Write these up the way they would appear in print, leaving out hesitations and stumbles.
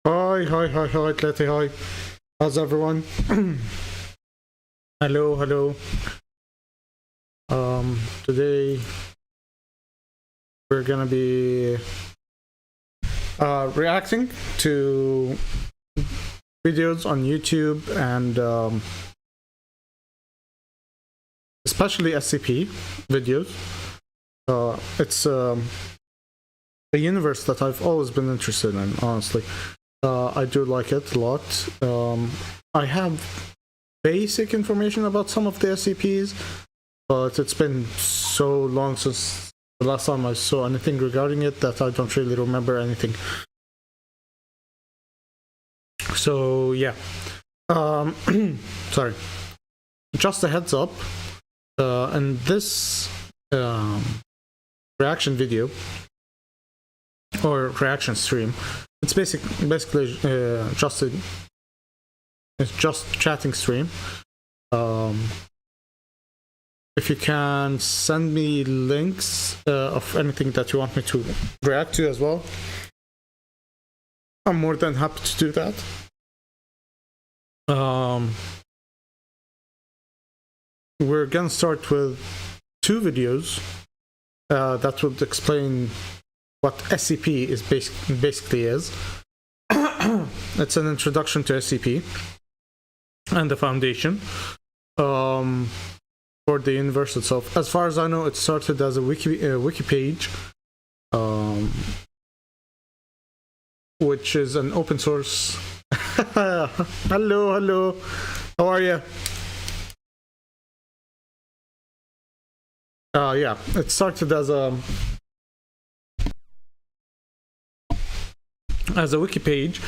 Hi, Letty, hi. How's everyone? Hello. Today we're gonna be reacting to videos on YouTube and especially SCP videos. It's a universe that I've always been interested in, honestly. I do like it a lot. I have basic information about some of the SCPs, but it's been so long since the last time I saw anything regarding it that I don't really remember anything. So yeah, sorry. Just a heads up, in this reaction video or reaction stream, it's basically just chatting stream. If you can send me links of anything that you want me to react to as well, I'm more than happy to do that. We're gonna start with two videos that would explain what SCP is basically is. It's an introduction to SCP and the Foundation for the universe itself. As far as I know, it started as a wiki page, which is an open source. Hello. How are you? Yeah, it started as a wiki page,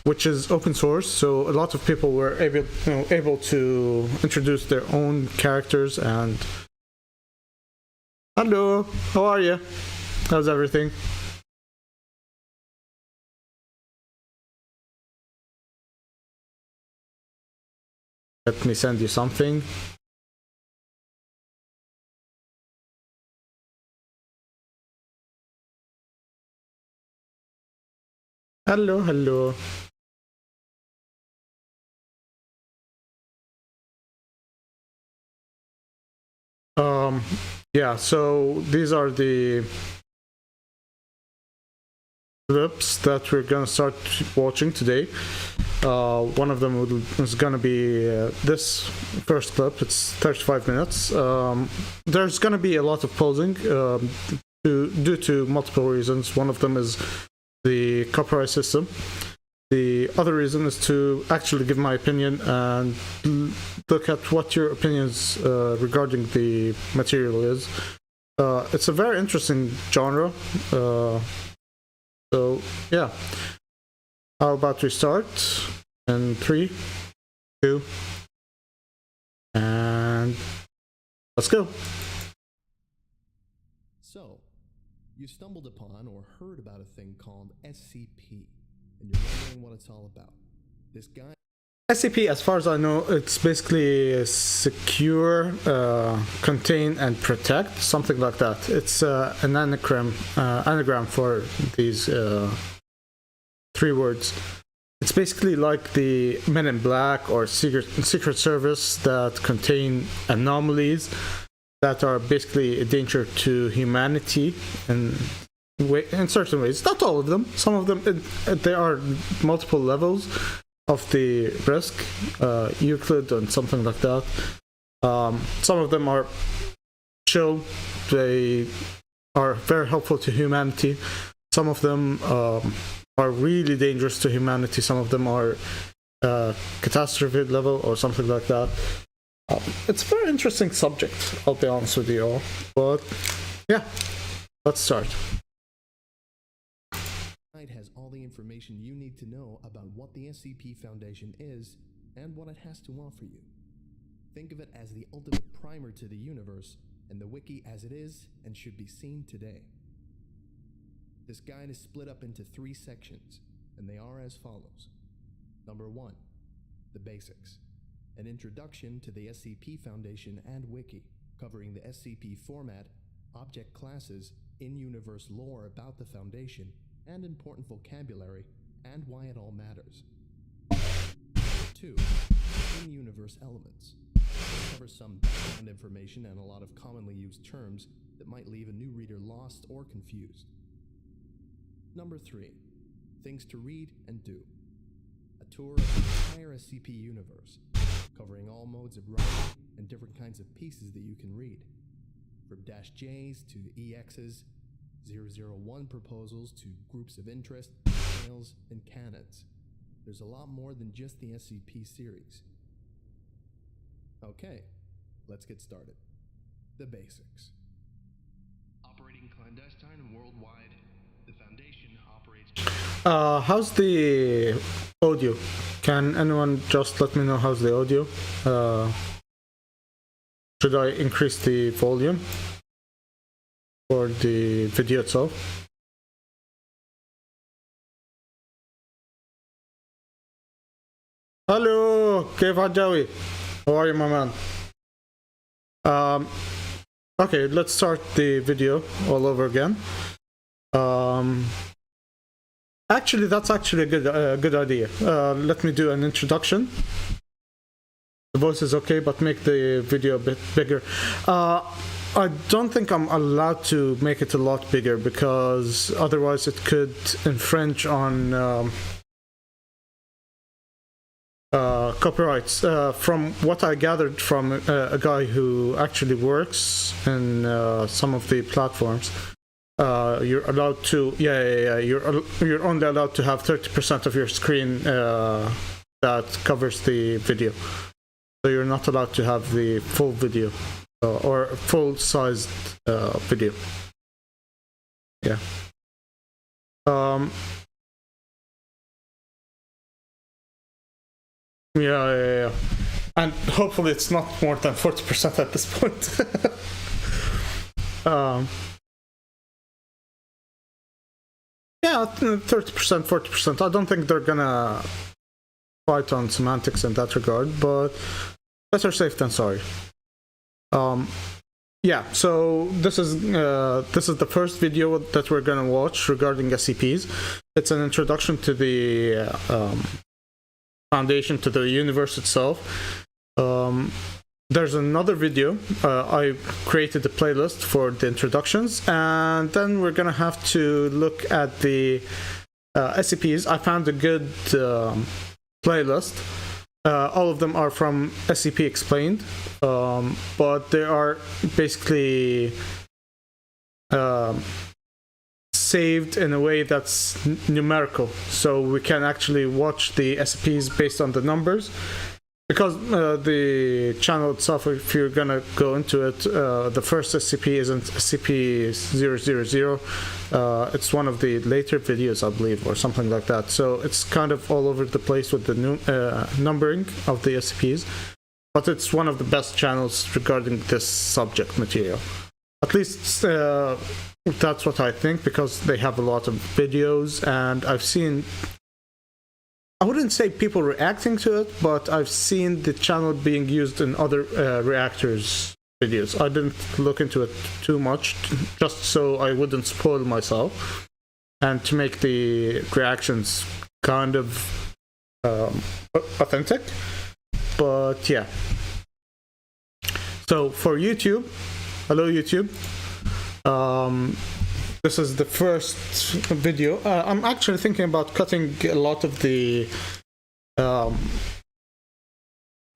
which is open source, so a lot of people were able to introduce their own characters. And hello, how are you? How's everything? Let me send you something. Hello. Yeah, so these are the clips that we're gonna start watching today. One of them is gonna be this first clip. It's 35 minutes. There's gonna be a lot of pausing due to multiple reasons. One of them is the copyright system. The other reason is to actually give my opinion and look at what your opinions regarding the material is. It's a very interesting genre. So yeah, how about we start in 3, 2, and let's go. So, you stumbled upon or heard about a thing called SCP, and you're wondering what it's all about. This guy... SCP, as far as I know, it's basically secure, contain, and protect, something like that. It's an anagram for these 3 words. It's basically like the Men in Black or Secret Service that contain anomalies that are basically a danger to humanity in certain ways. Not all of them. Some of them, there are multiple levels of the risk, Euclid and something like that. Some of them are chill. They are very helpful to humanity. Some of them are really dangerous to humanity. Some of them are catastrophe level or something like that. It's a very interesting subject, I'll be honest with you all. But yeah, let's start. Has all the information you need to know about what the SCP Foundation is and what it has to offer you. Think of it as the ultimate primer to the universe and the wiki as it is and should be seen today. This guide is split up into 3 sections, and they are as follows. Number 1, the basics. An introduction to the SCP Foundation and wiki, covering the SCP format, object classes, in-universe lore about the Foundation, and important vocabulary and why it all matters. 2. In-universe elements. We'll cover some background information and a lot of commonly used terms that might leave a new reader lost or confused. Number 3. Things to read and do. A tour of the entire SCP universe, covering all modes of writing and different kinds of pieces that you can read. From -Js to EXs, 001 proposals to groups of interest, tales, and canons. There's a lot more than just the SCP series. Okay, let's get started. The basics. Operating clandestine and worldwide, the Foundation operates... How's the audio? Can anyone just let me know how's the audio? Should I increase the volume for the video itself? Hello, كيف حجاوي? How are you, my man? Okay, let's start the video all over again. Actually, that's actually a good idea. Let me do an introduction. The voice is okay, but make the video a bit bigger. I don't think I'm allowed to make it a lot bigger because otherwise it could infringe on copyrights. From what I gathered from a guy who actually works in some of the platforms, you're allowed to, you're only allowed to have 30% of your screen that covers the video. So you're not allowed to have the full video or full-sized video. Yeah. Yeah. And hopefully it's not more than 40% at this point. Yeah, 30%, 40%. I don't think they're gonna fight on semantics in that regard, but better safe than sorry. Yeah, so this is the first video that we're gonna watch regarding SCPs. It's an introduction to the Foundation, to the universe itself. There's another video. I created a playlist for the introductions, and then we're gonna have to look at the SCPs. I found a good playlist. All of them are from SCP Explained, but they are basically saved in a way that's numerical, so we can actually watch the SCPs based on the numbers. Because the channel itself, if you're gonna go into it, the first SCP isn't SCP-000. It's one of the later videos, I believe, or something like that. So it's kind of all over the place with the numbering of the SCPs. But it's one of the best channels regarding this subject material. At least that's what I think, because they have a lot of videos, and I've seen... I wouldn't say people reacting to it, but I've seen the channel being used in other reactors videos. I didn't look into it too much, just so I wouldn't spoil myself, and to make the reactions kind of authentic. But yeah. So for YouTube, hello YouTube. This is the first video. I'm actually thinking about cutting a lot of the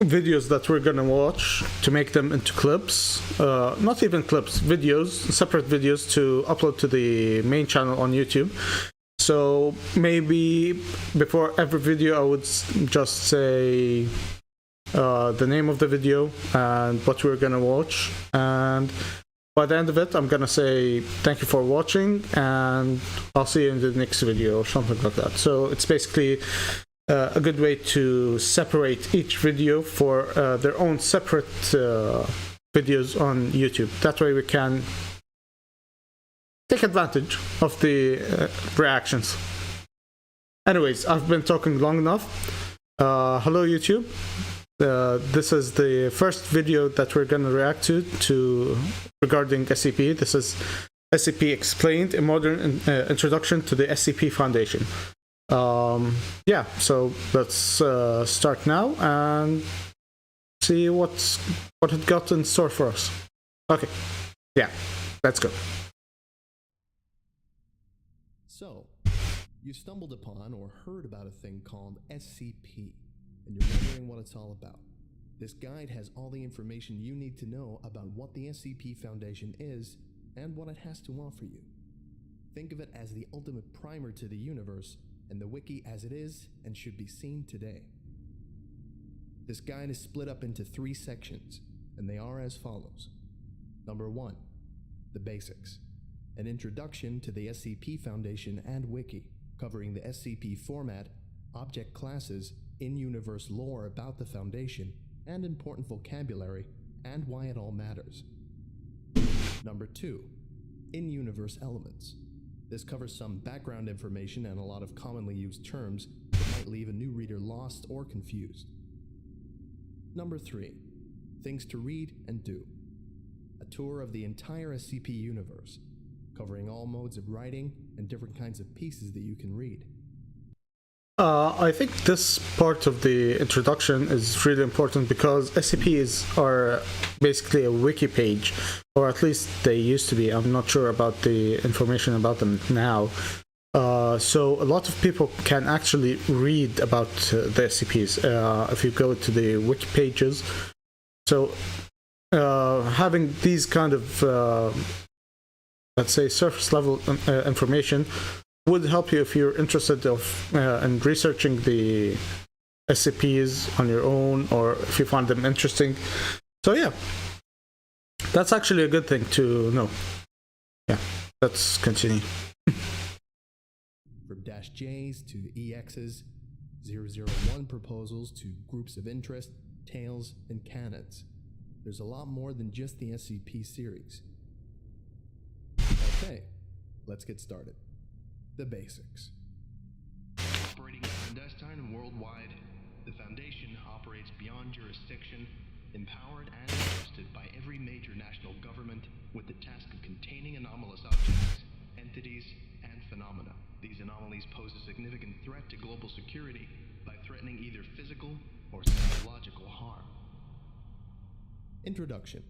videos that we're gonna watch to make them into clips. Not even clips, videos, separate videos to upload to the main channel on YouTube. So maybe before every video I would just say the name of the video and what we're gonna watch, and by the end of it, I'm gonna say thank you for watching, and I'll see you in the next video or something like that. So it's basically a good way to separate each video for their own separate videos on YouTube. That way we can take advantage of the reactions. Anyways, I've been talking long enough. Hello YouTube. This is the first video that we're gonna react to regarding SCP. This is SCP Explained, a modern introduction to the SCP Foundation. Yeah, so let's start now and see what it got in store for us. Okay, yeah, let's go. So, you stumbled upon or heard about a thing called SCP, and you're wondering what it's all about. This guide has all the information you need to know about what the SCP Foundation is and what it has to offer you. Think of it as the ultimate primer to the universe, and the wiki as it is and should be seen today. This guide is split up into 3 sections, and they are as follows. Number 1, the basics. An introduction to the SCP Foundation and wiki, covering the SCP format, object classes, in-universe lore about the Foundation, and important vocabulary, and why it all matters. Number 2, in-universe elements. This covers some background information and a lot of commonly used terms that might leave a new reader lost or confused. Number 3, things to read and do. A tour of the entire SCP universe, covering all modes of writing and different kinds of pieces that you can read. I think this part of the introduction is really important because SCPs are basically a wiki page, or at least they used to be. I'm not sure about the information about them now. So a lot of people can actually read about the SCPs if you go to the wiki pages. So having these kind of, let's say, surface level information would help you if you're interested in researching the SCPs on your own, or if you find them interesting. So yeah, that's actually a good thing to know. Yeah, let's continue. From -J's to EXs, 001 proposals to groups of interest, tales, and canons. There's a lot more than just the SCP series. Okay, let's get started. The basics. Operating clandestine and worldwide, the Foundation operates beyond jurisdiction, empowered and trusted by every major national government with the task of containing anomalous objects, entities, and phenomena. These anomalies pose a significant threat to global security by threatening either physical or psychological harm. Introduction.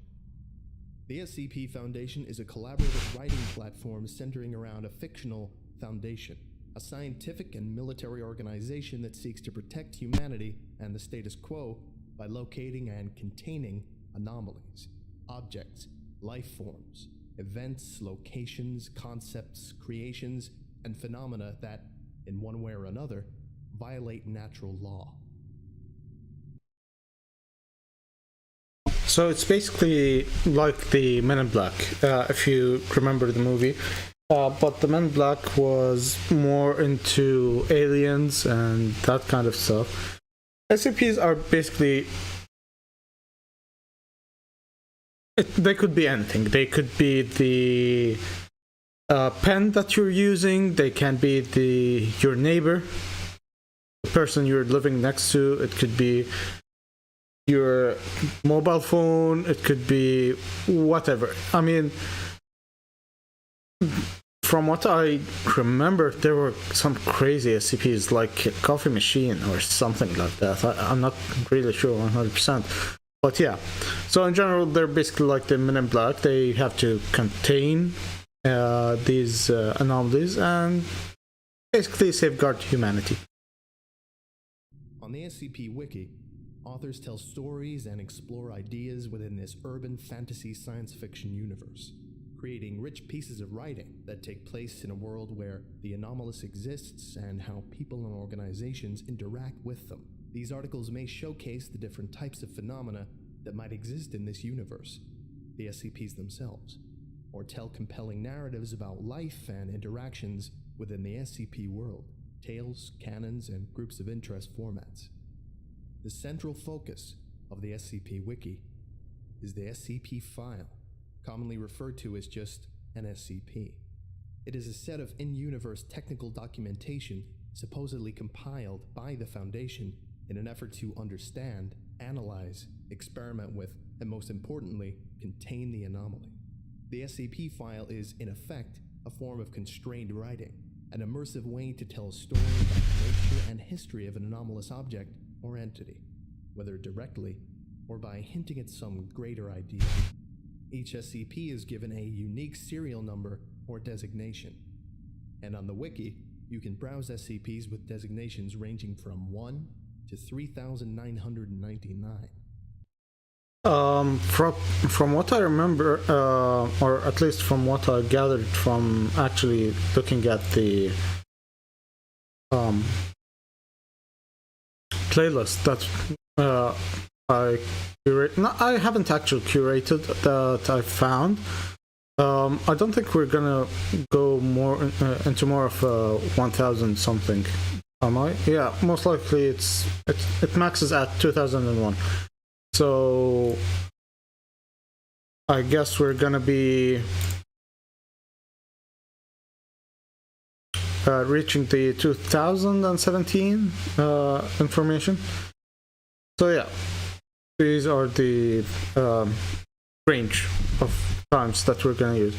The SCP Foundation is a collaborative writing platform centering around a fictional Foundation, a scientific and military organization that seeks to protect humanity and the status quo by locating and containing anomalies, objects, life forms, events, locations, concepts, creations, and phenomena that, in one way or another, violate natural law. So it's basically like the Men in Black, if you remember the movie. But the Men in Black was more into aliens and that kind of stuff. SCPs are basically... they could be anything. They could be the pen that you're using. They can be your neighbor, the person you're living next to. It could be your mobile phone. It could be whatever. I mean, from what I remember, there were some crazy SCPs, like a coffee machine or something like that. I'm not really sure 100%. But yeah, so in general, they're basically like the Men in Black. They have to contain these anomalies and basically safeguard humanity. On the SCP Wiki, authors tell stories and explore ideas within this urban fantasy science fiction universe, creating rich pieces of writing that take place in a world where the anomalous exists and how people and organizations interact with them. These articles may showcase the different types of phenomena that might exist in this universe, the SCPs themselves, or tell compelling narratives about life and interactions within the SCP world, tales, canons, and groups of interest formats. The central focus of the SCP Wiki is the SCP file, commonly referred to as just an SCP. It is a set of in-universe technical documentation supposedly compiled by the Foundation in an effort to understand, analyze, experiment with, and most importantly, contain the anomaly. The SCP file is, in effect, a form of constrained writing, an immersive way to tell a story by nature and history of an anomalous object or entity, whether directly or by hinting at some greater idea. Each SCP is given a unique serial number or designation, and on the wiki, you can browse SCPs with designations ranging from 1 to 3,999. From what I remember, or at least from what I gathered from actually looking at the playlist that I haven't actually curated, that I found. I don't think we're gonna go more into more of 1,000 something. Am I? Yeah, most likely it maxes at 2001. So I guess we're gonna be reaching the 2017 information. So yeah, these are the range of times that we're gonna use.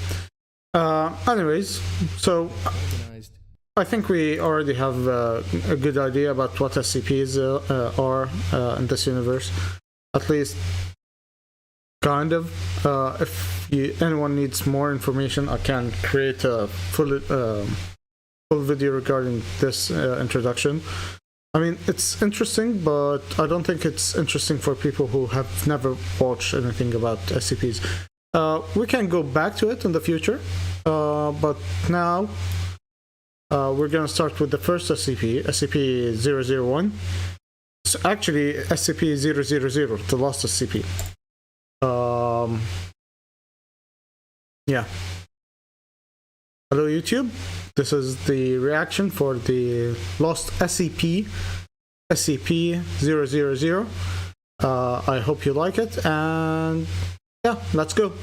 Anyways, so I think we already have a good idea about what SCPs are in this universe. At least, kind of. If anyone needs more information, I can create a full video regarding this introduction. I mean, it's interesting, but I don't think it's interesting for people who have never watched anything about SCPs. We can go back to it in the future, but now we're gonna start with the first SCP, SCP-001. So actually, SCP-000, the lost SCP. Yeah. Hello, YouTube. This is the reaction for the lost SCP, SCP-000. I hope you like it, and yeah, let's go.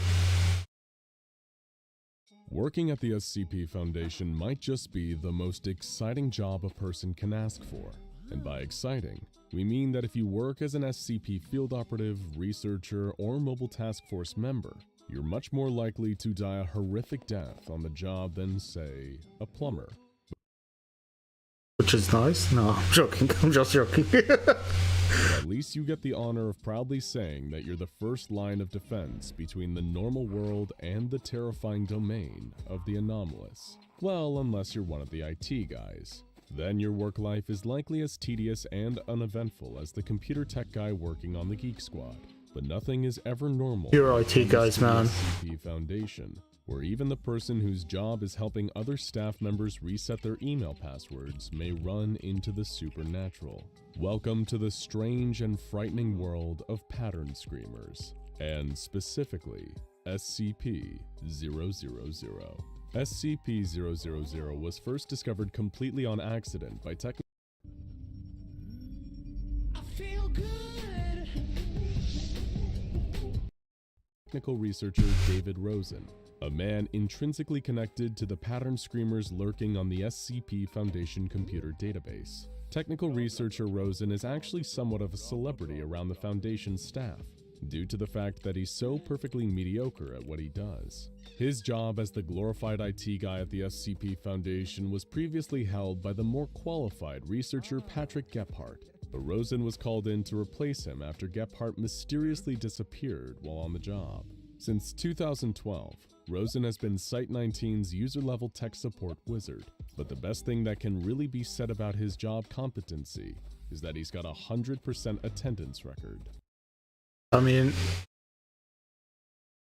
Working at the SCP Foundation might just be the most exciting job a person can ask for. And by exciting, we mean that if you work as an SCP field operative, researcher, or mobile task force member, you're much more likely to die a horrific death on the job than, say, a plumber. Which is nice. No, I'm joking. I'm just joking. At least you get the honor of proudly saying that you're the first line of defense between the normal world and the terrifying domain of the anomalous. Well, unless you're one of the IT guys. Then your work life is likely as tedious and uneventful as the computer tech guy working on the Geek Squad. But nothing is ever normal. You're IT guys, man. SCP Foundation, where even the person whose job is helping other staff members reset their email passwords may run into the supernatural. Welcome to the strange and frightening world of pattern screamers, and specifically SCP-000. SCP-000 was first discovered completely on accident by technical researcher David Rosen, a man intrinsically connected to the pattern screamers lurking on the SCP Foundation computer database. Technical researcher Rosen is actually somewhat of a celebrity around the Foundation staff, due to the fact that he's so perfectly mediocre at what he does. His job as the glorified IT guy at the SCP Foundation was previously held by the more qualified researcher Patrick Gephardt, but Rosen was called in to replace him after Gephardt mysteriously disappeared while on the job. Since 2012, Rosen has been Site-19's user-level tech support wizard, but the best thing that can really be said about his job competency is that he's got a 100% attendance record. I mean,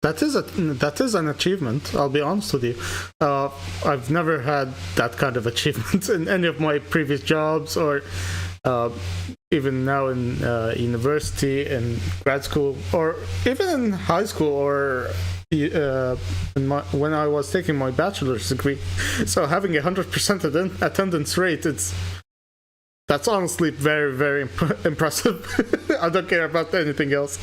that is an achievement. I'll be honest with you. I've never had that kind of achievement in any of my previous jobs, or even now in university and grad school, or even in high school, or when I was taking my bachelor's degree. So having 100% attendance rate, that's honestly very, very impressive. I don't care about anything else.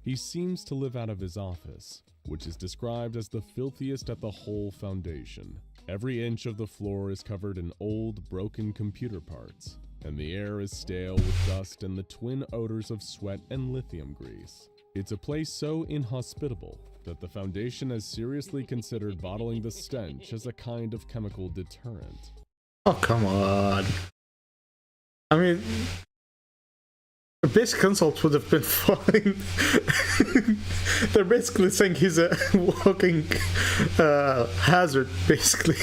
He seems to live out of his office, which is described as the filthiest at the whole Foundation. Every inch of the floor is covered in old, broken computer parts, and the air is stale with dust and the twin odors of sweat and lithium grease. It's a place so inhospitable that the Foundation has seriously considered bottling the stench as a kind of chemical deterrent. Oh, come on. I mean, a basic insult would have been fine. They're basically saying he's a walking hazard, basically.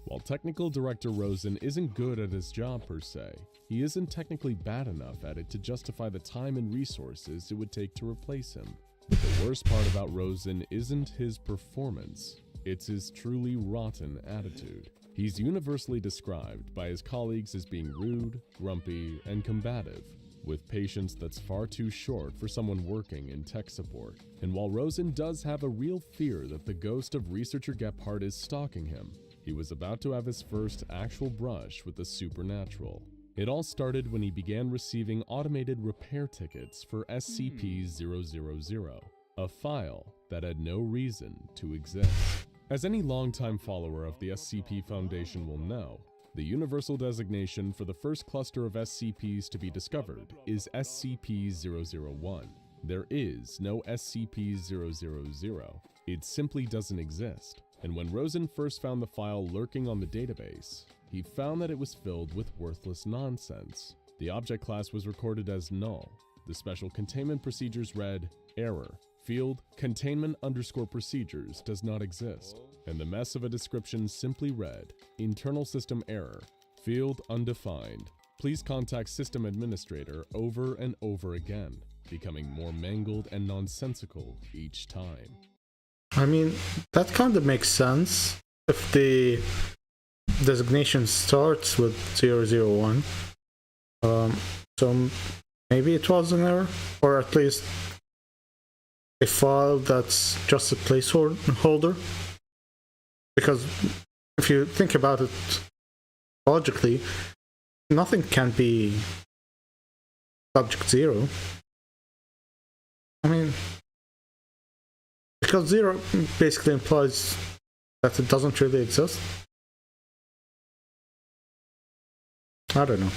While Technical Director Rosen isn't good at his job per se, he isn't technically bad enough at it to justify the time and resources it would take to replace him. But the worst part about Rosen isn't his performance, it's his truly rotten attitude. He's universally described by his colleagues as being rude, grumpy, and combative, with patience that's far too short for someone working in tech support. And while Rosen does have a real fear that the ghost of researcher Gephardt is stalking him, he was about to have his first actual brush with the supernatural. It all started when he began receiving automated repair tickets for SCP-000, a file that had no reason to exist. As any longtime follower of the SCP Foundation will know, the universal designation for the first cluster of SCPs to be discovered is SCP-001. There is no SCP-000. It simply doesn't exist. And when Rosen first found the file lurking on the database, he found that it was filled with worthless nonsense. The object class was recorded as null. The special containment procedures read, error. Field containment_procedures does not exist, and the mess of a description simply read, internal system error, field undefined. Please contact system administrator over and over again, becoming more mangled and nonsensical each time. I mean, that kind of makes sense if the designation starts with 001. So maybe it was an error, or at least a file that's just a placeholder. Because if you think about it logically, nothing can be subject 0. I mean, because 0 basically implies that it doesn't really exist. I don't know.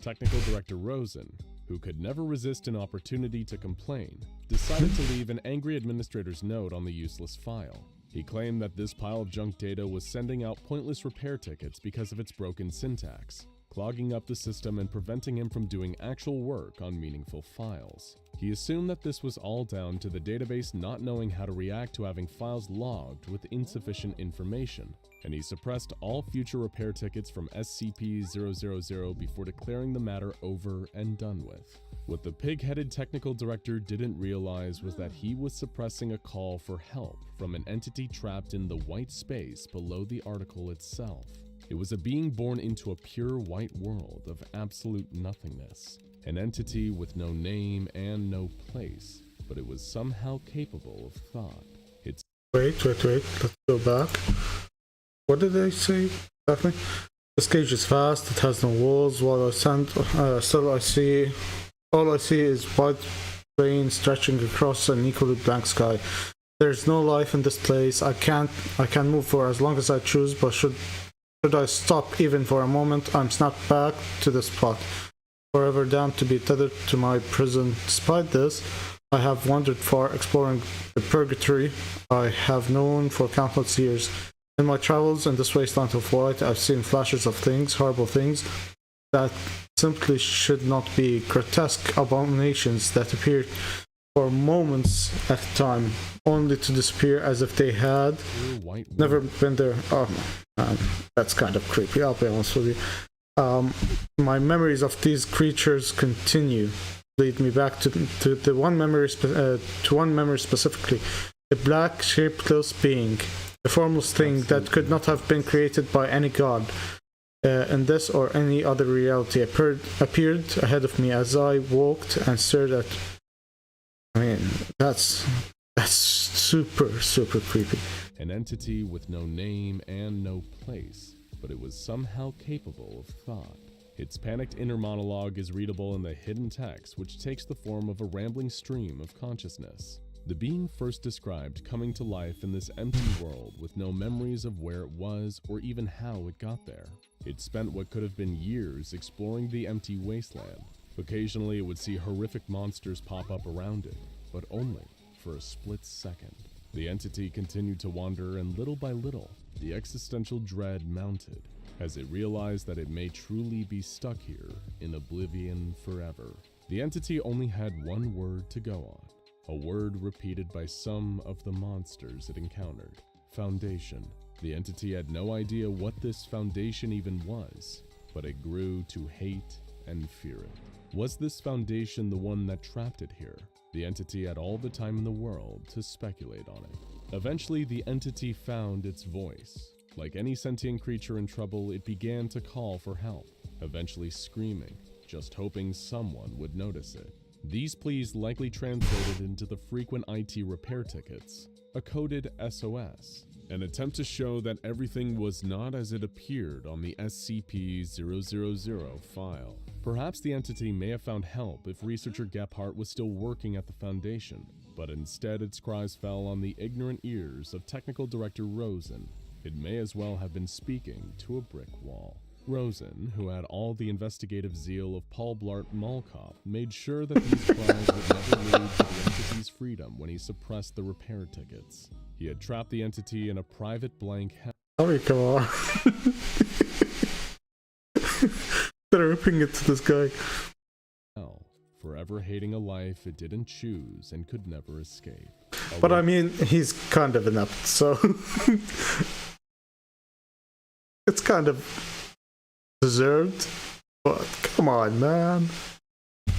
Technical Director Rosen, who could never resist an opportunity to complain, decided to leave an angry administrator's note on the useless file. He claimed that this pile of junk data was sending out pointless repair tickets because of its broken syntax, clogging up the system and preventing him from doing actual work on meaningful files. He assumed that this was all down to the database not knowing how to react to having files logged with insufficient information, and he suppressed all future repair tickets from SCP-000 before declaring the matter over and done with. What the pig-headed technical director didn't realize was that he was suppressing a call for help from an entity trapped in the white space below the article itself. It was a being born into a pure white world of absolute nothingness, an entity with no name and no place, but it was somehow capable of thought. Wait, let's go back. What did they say exactly? This cage is vast, it has no walls, while I stand still all I see is white plain stretching across an equally blank sky. There's no life in this place. I can move for as long as I choose, but should I stop even for a moment, I'm snapped back to the spot, forever damned to be tethered to my prison. Despite this, I have wandered far, exploring the purgatory I have known for countless years. In my travels in this wasteland of white, I've seen flashes of things, horrible things, that simply should not be, grotesque abominations that appeared for moments at a time, only to disappear as if they had never been there. Oh man, that's kind of creepy, I'll be honest with you. My memories of these creatures continue, lead me back to the one memory, to one memory specifically. A black, shapeless being, a formless thing that could not have been created by any god in this or any other reality, appeared ahead of me as I walked and stared at. I mean, that's super creepy. An entity with no name and no place, but it was somehow capable of thought. Its panicked inner monologue is readable in the hidden text, which takes the form of a rambling stream of consciousness. The being first described coming to life in this empty world with no memories of where it was or even how it got there. It spent what could have been years exploring the empty wasteland. Occasionally it would see horrific monsters pop up around it, but only for a split second. The entity continued to wander, and little by little, the existential dread mounted as it realized that it may truly be stuck here in oblivion forever. The entity only had one word to go on, a word repeated by some of the monsters it encountered: Foundation. The entity had no idea what this Foundation even was, but it grew to hate and fear it. Was this Foundation the one that trapped it here? The entity had all the time in the world to speculate on it. Eventually, the entity found its voice. Like any sentient creature in trouble, it began to call for help, eventually screaming, just hoping someone would notice it. These pleas likely translated into the frequent IT repair tickets, a coded SOS, an attempt to show that everything was not as it appeared on the SCP-000 file. Perhaps the entity may have found help if researcher Gephardt was still working at the Foundation, but instead its cries fell on the ignorant ears of Technical Director Rosen. It may as well have been speaking to a brick wall. Rosen, who had all the investigative zeal of Paul Blart Mall Cop, made sure that these cries would never lead to the entity's freedom when he suppressed the repair tickets. He had trapped the entity in a private blank hell. Oh, come on. They're ripping it to this guy. Forever hating a life it didn't choose and could never escape. But I mean, he's kind of inept, so it's kind of deserved. But come on, man.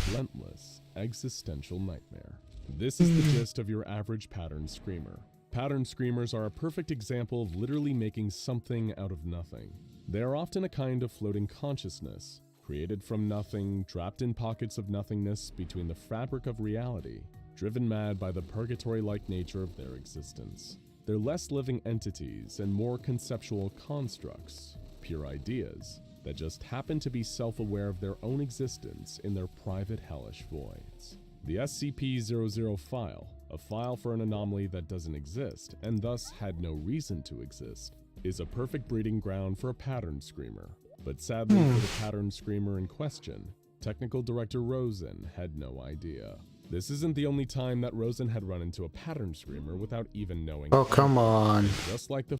Relentless existential nightmare. This is the gist of your average pattern screamer. Pattern screamers are a perfect example of literally making something out of nothing. They are often a kind of floating consciousness, created from nothing, trapped in pockets of nothingness between the fabric of reality, driven mad by the purgatory-like nature of their existence. They're less living entities and more conceptual constructs, pure ideas, that just happen to be self-aware of their own existence in their private hellish voids. The SCP-00 file, a file for an anomaly that doesn't exist and thus had no reason to exist, is a perfect breeding ground for a pattern screamer. But sadly for the pattern screamer in question, Technical Director Rosen had no idea. This isn't the only time that Rosen had run into a pattern screamer without even knowing. Oh, come on. Just like the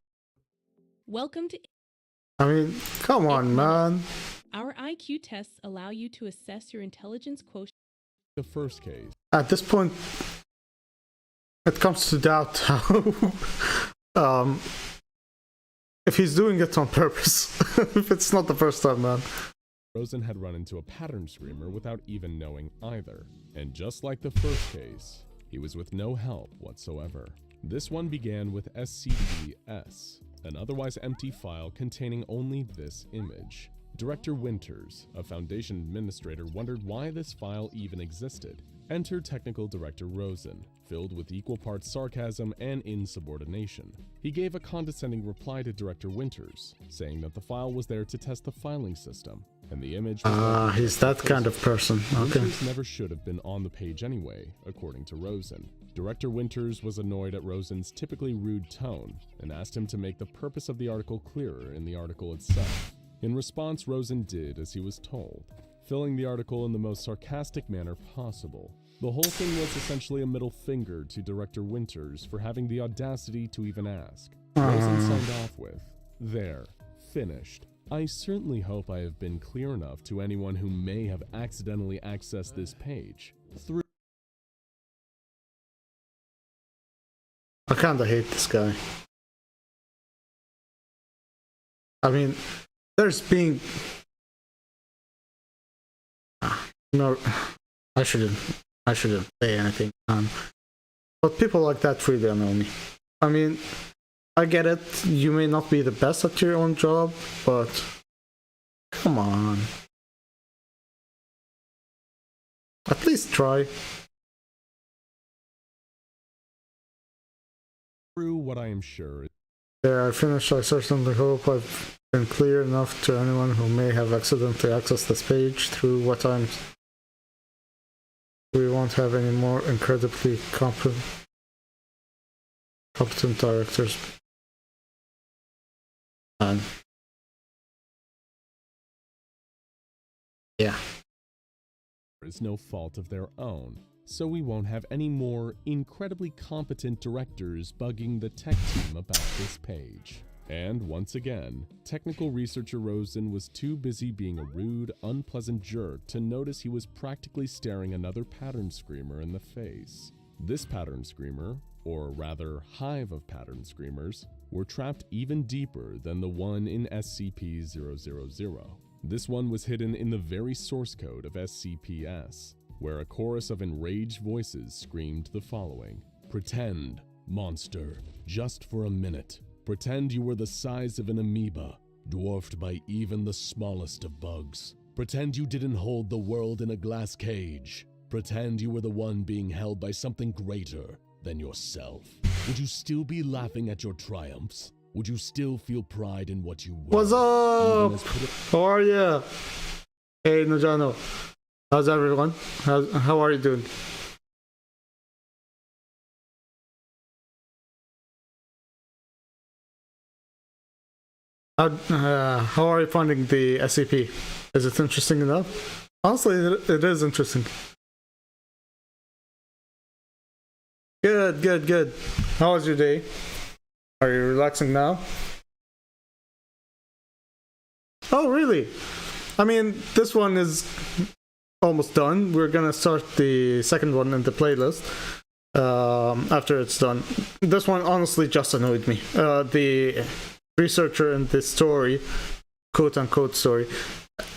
Welcome to I mean, come on, man. our IQ tests allow you to assess your intelligence quotient. first case. At this point, it comes to doubt how, if he's doing it on purpose. If it's not the first time, man. Rosen had run into a pattern screamer without even knowing either. And just like the first case, he was with no help whatsoever. This one began with SCPs, an otherwise empty file containing only this image. Director Winters, a Foundation administrator, wondered why this file even existed. Enter Technical Director Rosen, filled with equal parts sarcasm and insubordination. He gave a condescending reply to Director Winters, saying that the file was there to test the filing system, and the image was he's that kind of person. Okay. Winters never should have been on the page anyway, according to Rosen. Director Winters was annoyed at Rosen's typically rude tone, and asked him to make the purpose of the article clearer in the article itself. In response, Rosen did as he was told, filling the article in the most sarcastic manner possible. The whole thing was essentially a middle finger to Director Winters for having the audacity to even ask. Rosen signed off with, "There, finished. I certainly hope I have been clear enough to anyone who may have accidentally accessed this page. Through I kinda hate this guy. I mean, there's being... No, I shouldn't say anything. But people like that really annoy me. I mean, I get it, you may not be the best at your own job, but come on. At least try. what I am sure is Yeah, I finished. I certainly hope I've been clear enough to anyone who may have accidentally accessed this page through what I'm... We won't have any more incredibly competent directors. And yeah. no fault of their own. so we won't have any more incredibly competent directors bugging the tech team about this page. And once again, technical researcher Rosen was too busy being a rude, unpleasant jerk to notice he was practically staring another pattern screamer in the face. This pattern screamer, or rather hive of pattern screamers, were trapped even deeper than the one in SCP-000. This one was hidden in the very source code of SCPs, where a chorus of enraged voices screamed the following: "Pretend, monster, just for a minute. Pretend you were the size of an amoeba, dwarfed by even the smallest of bugs. Pretend you didn't hold the world in a glass cage. Pretend you were the one being held by something greater than yourself. Would you still be laughing at your triumphs? Would you still feel pride in what you were?" What's up? How are you? Hey, Najano. How's everyone? How are you doing? How are you finding the SCP? Is it interesting enough? Honestly, it is interesting. Good, good, good. How was your day? Are you relaxing now? Oh, really? I mean, this one is almost done. We're gonna start the second one in the playlist after it's done. This one honestly just annoyed me. The researcher in this story, quote-unquote story,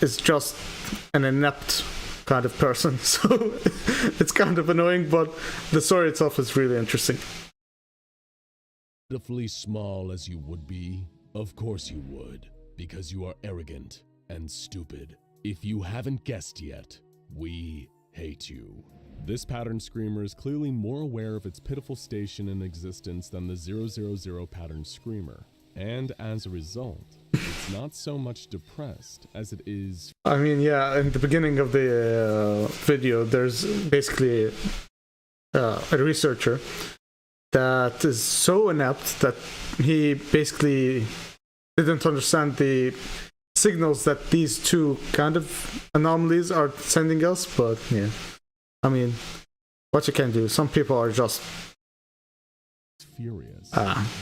is just an inept kind of person, so it's kind of annoying, but the story itself is really interesting. Pitifully small as you would be? Of course you would, because you are arrogant and stupid. If you haven't guessed yet, we hate you. This pattern screamer is clearly more aware of its pitiful station in existence than the 000 pattern screamer, and as a result, it's not so much depressed as it is. I mean, yeah, in the beginning of the video, there's basically a researcher that is so inept that he basically didn't understand the signals that these two kind of anomalies are sending us, but yeah, I mean, what you can do, some people are just furious.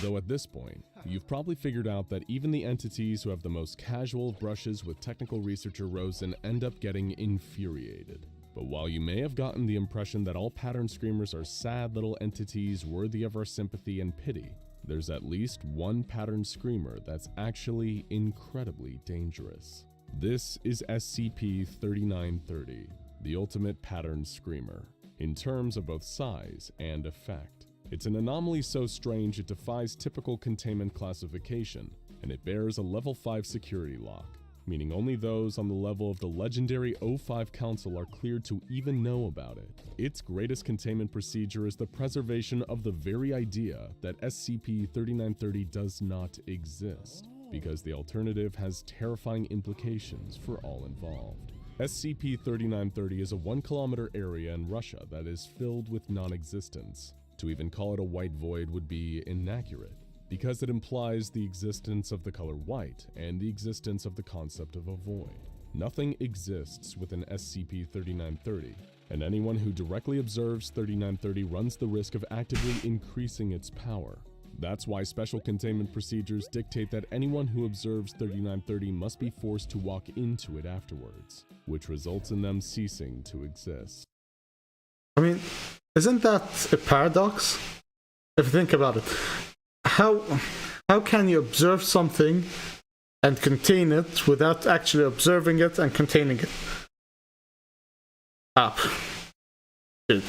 Though at this point, you've probably figured out that even the entities who have the most casual brushes with technical researcher Rosen end up getting infuriated. But while you may have gotten the impression that all pattern screamers are sad little entities worthy of our sympathy and pity, there's at least one pattern screamer that's actually incredibly dangerous. This is SCP-3930, the ultimate pattern screamer, in terms of both size and effect. It's an anomaly so strange it defies typical containment classification, and it bears a level 5 security lock, meaning only those on the level of the legendary O5 Council are cleared to even know about it. Its greatest containment procedure is the preservation of the very idea that SCP-3930 does not exist, because the alternative has terrifying implications for all involved. SCP-3930 is a 1-kilometer area in Russia that is filled with non-existence. To even call it a white void would be inaccurate, because it implies the existence of the color white and the existence of the concept of a void. Nothing exists within SCP-3930, and anyone who directly observes 3930 runs the risk of actively increasing its power. That's why special containment procedures dictate that anyone who observes 3930 must be forced to walk into it afterwards, which results in them ceasing to exist. I mean, isn't that a paradox? If you think about it, how can you observe something and contain it without actually observing it and containing it? Dude.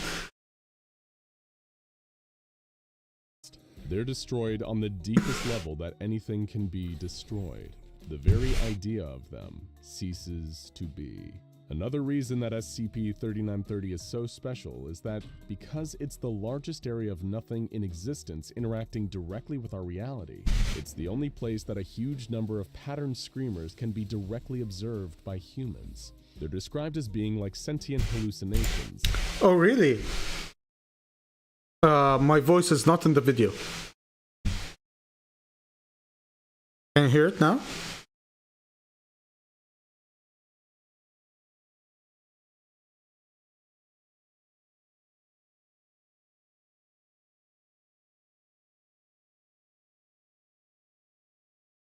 They're destroyed on the deepest level that anything can be destroyed. The very idea of them ceases to be. Another reason that SCP-3930 is so special is that because it's the largest area of nothing in existence interacting directly with our reality, it's the only place that a huge number of pattern screamers can be directly observed by humans. They're described as being like sentient hallucinations. Oh, really? My voice is not in the video. Can you hear it now?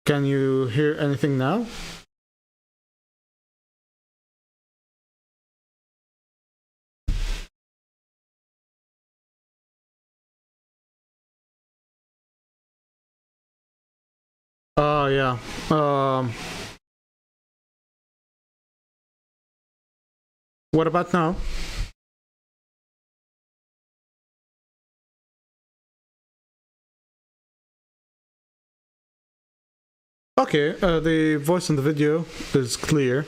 Can you hear anything now? Oh, yeah. What about now? Okay, the voice in the video is clear.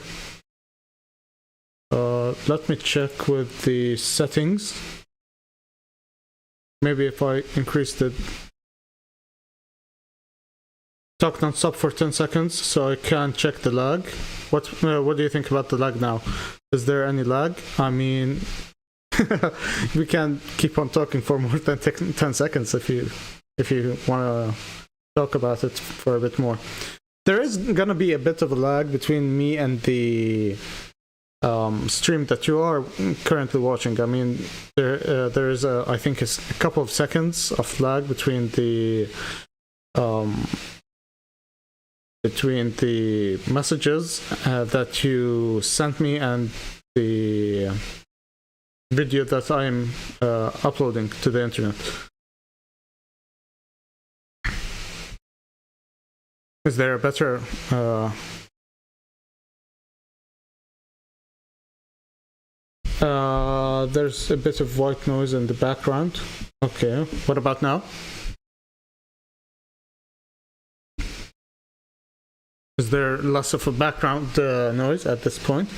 Let me check with the settings. Maybe if I increase the talk non-stop for 10 seconds so I can check the lag. What do you think about the lag now? Is there any lag? I mean, we can keep on talking for more than 10 seconds if you want to talk about it for a bit more. There is gonna be a bit of a lag between me and the stream that you are currently watching. I mean, there is I think a couple of seconds of lag between the messages that you sent me and the video that I'm uploading to the internet. Is there a better there's a bit of white noise in the background. Okay, what about now? Is there less of a background noise at this point?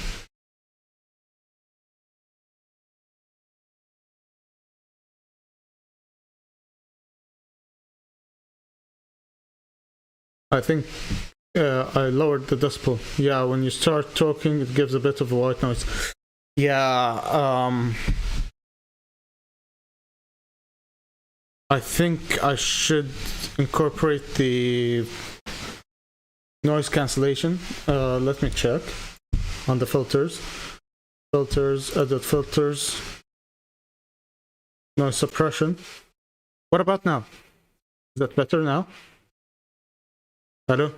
I think I lowered the decibel. Yeah, when you start talking, it gives a bit of a white noise. Yeah, I think I should incorporate the noise cancellation. Let me check on the filters. Filters, edit filters, noise suppression. What about now? Is that better now? Hello?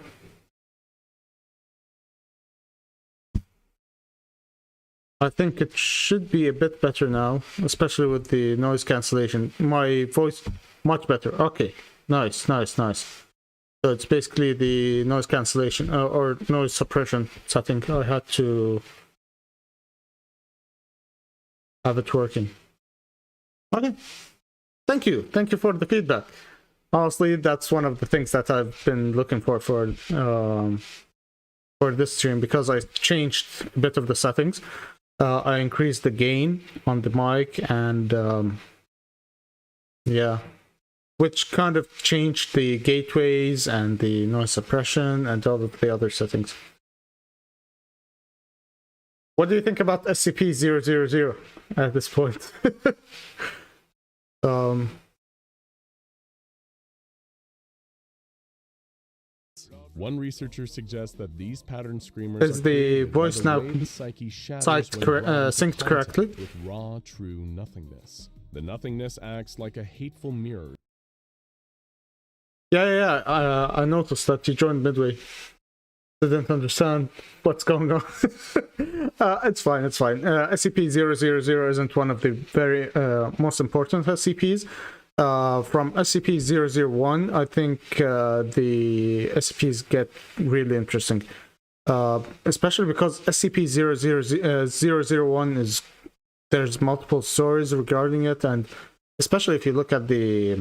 I think it should be a bit better now, especially with the noise cancellation. My voice much better. Okay, nice. So it's basically the noise cancellation or noise suppression setting. I had to have it working. Okay, thank you for the feedback. Honestly, that's one of the things that I've been looking for this stream, because I changed a bit of the settings. I increased the gain on the mic and yeah, which kind of changed the gateways and the noise suppression and all of the other settings. What do you think about SCP-000 at this point? One researcher suggests that these pattern screamers is the voice now synced correctly? With raw, true nothingness. The nothingness acts like a hateful mirror. Yeah. I noticed that you joined midway. Didn't understand what's going on. It's fine. SCP-000 isn't one of the very most important SCPs. From SCP-001, I think the SCPs get really interesting. Especially because SCP-001 is... there's multiple stories regarding it, and especially if you look at the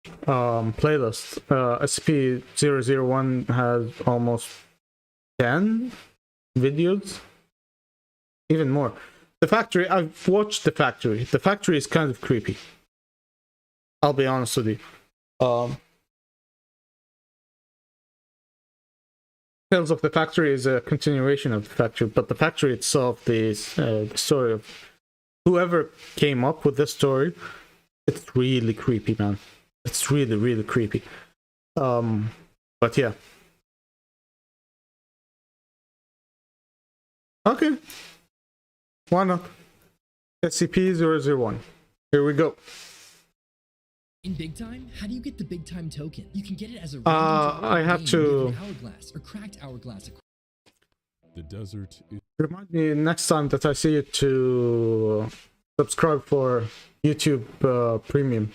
playlist, SCP-001 has almost 10 videos, even more. The factory, I've watched the factory. The factory is kind of creepy. I'll be honest with you. Tales of the Factory is a continuation of the factory, but the factory itself, the story of whoever came up with this story, it's really creepy, man. It's really creepy. But yeah. Okay. Why not? SCP-001. Here we go. In big time, how do you get the big time token? You can get it as a I have to hourglass or cracked hourglass. The desert is remind me next time that I see you to subscribe for YouTube Premium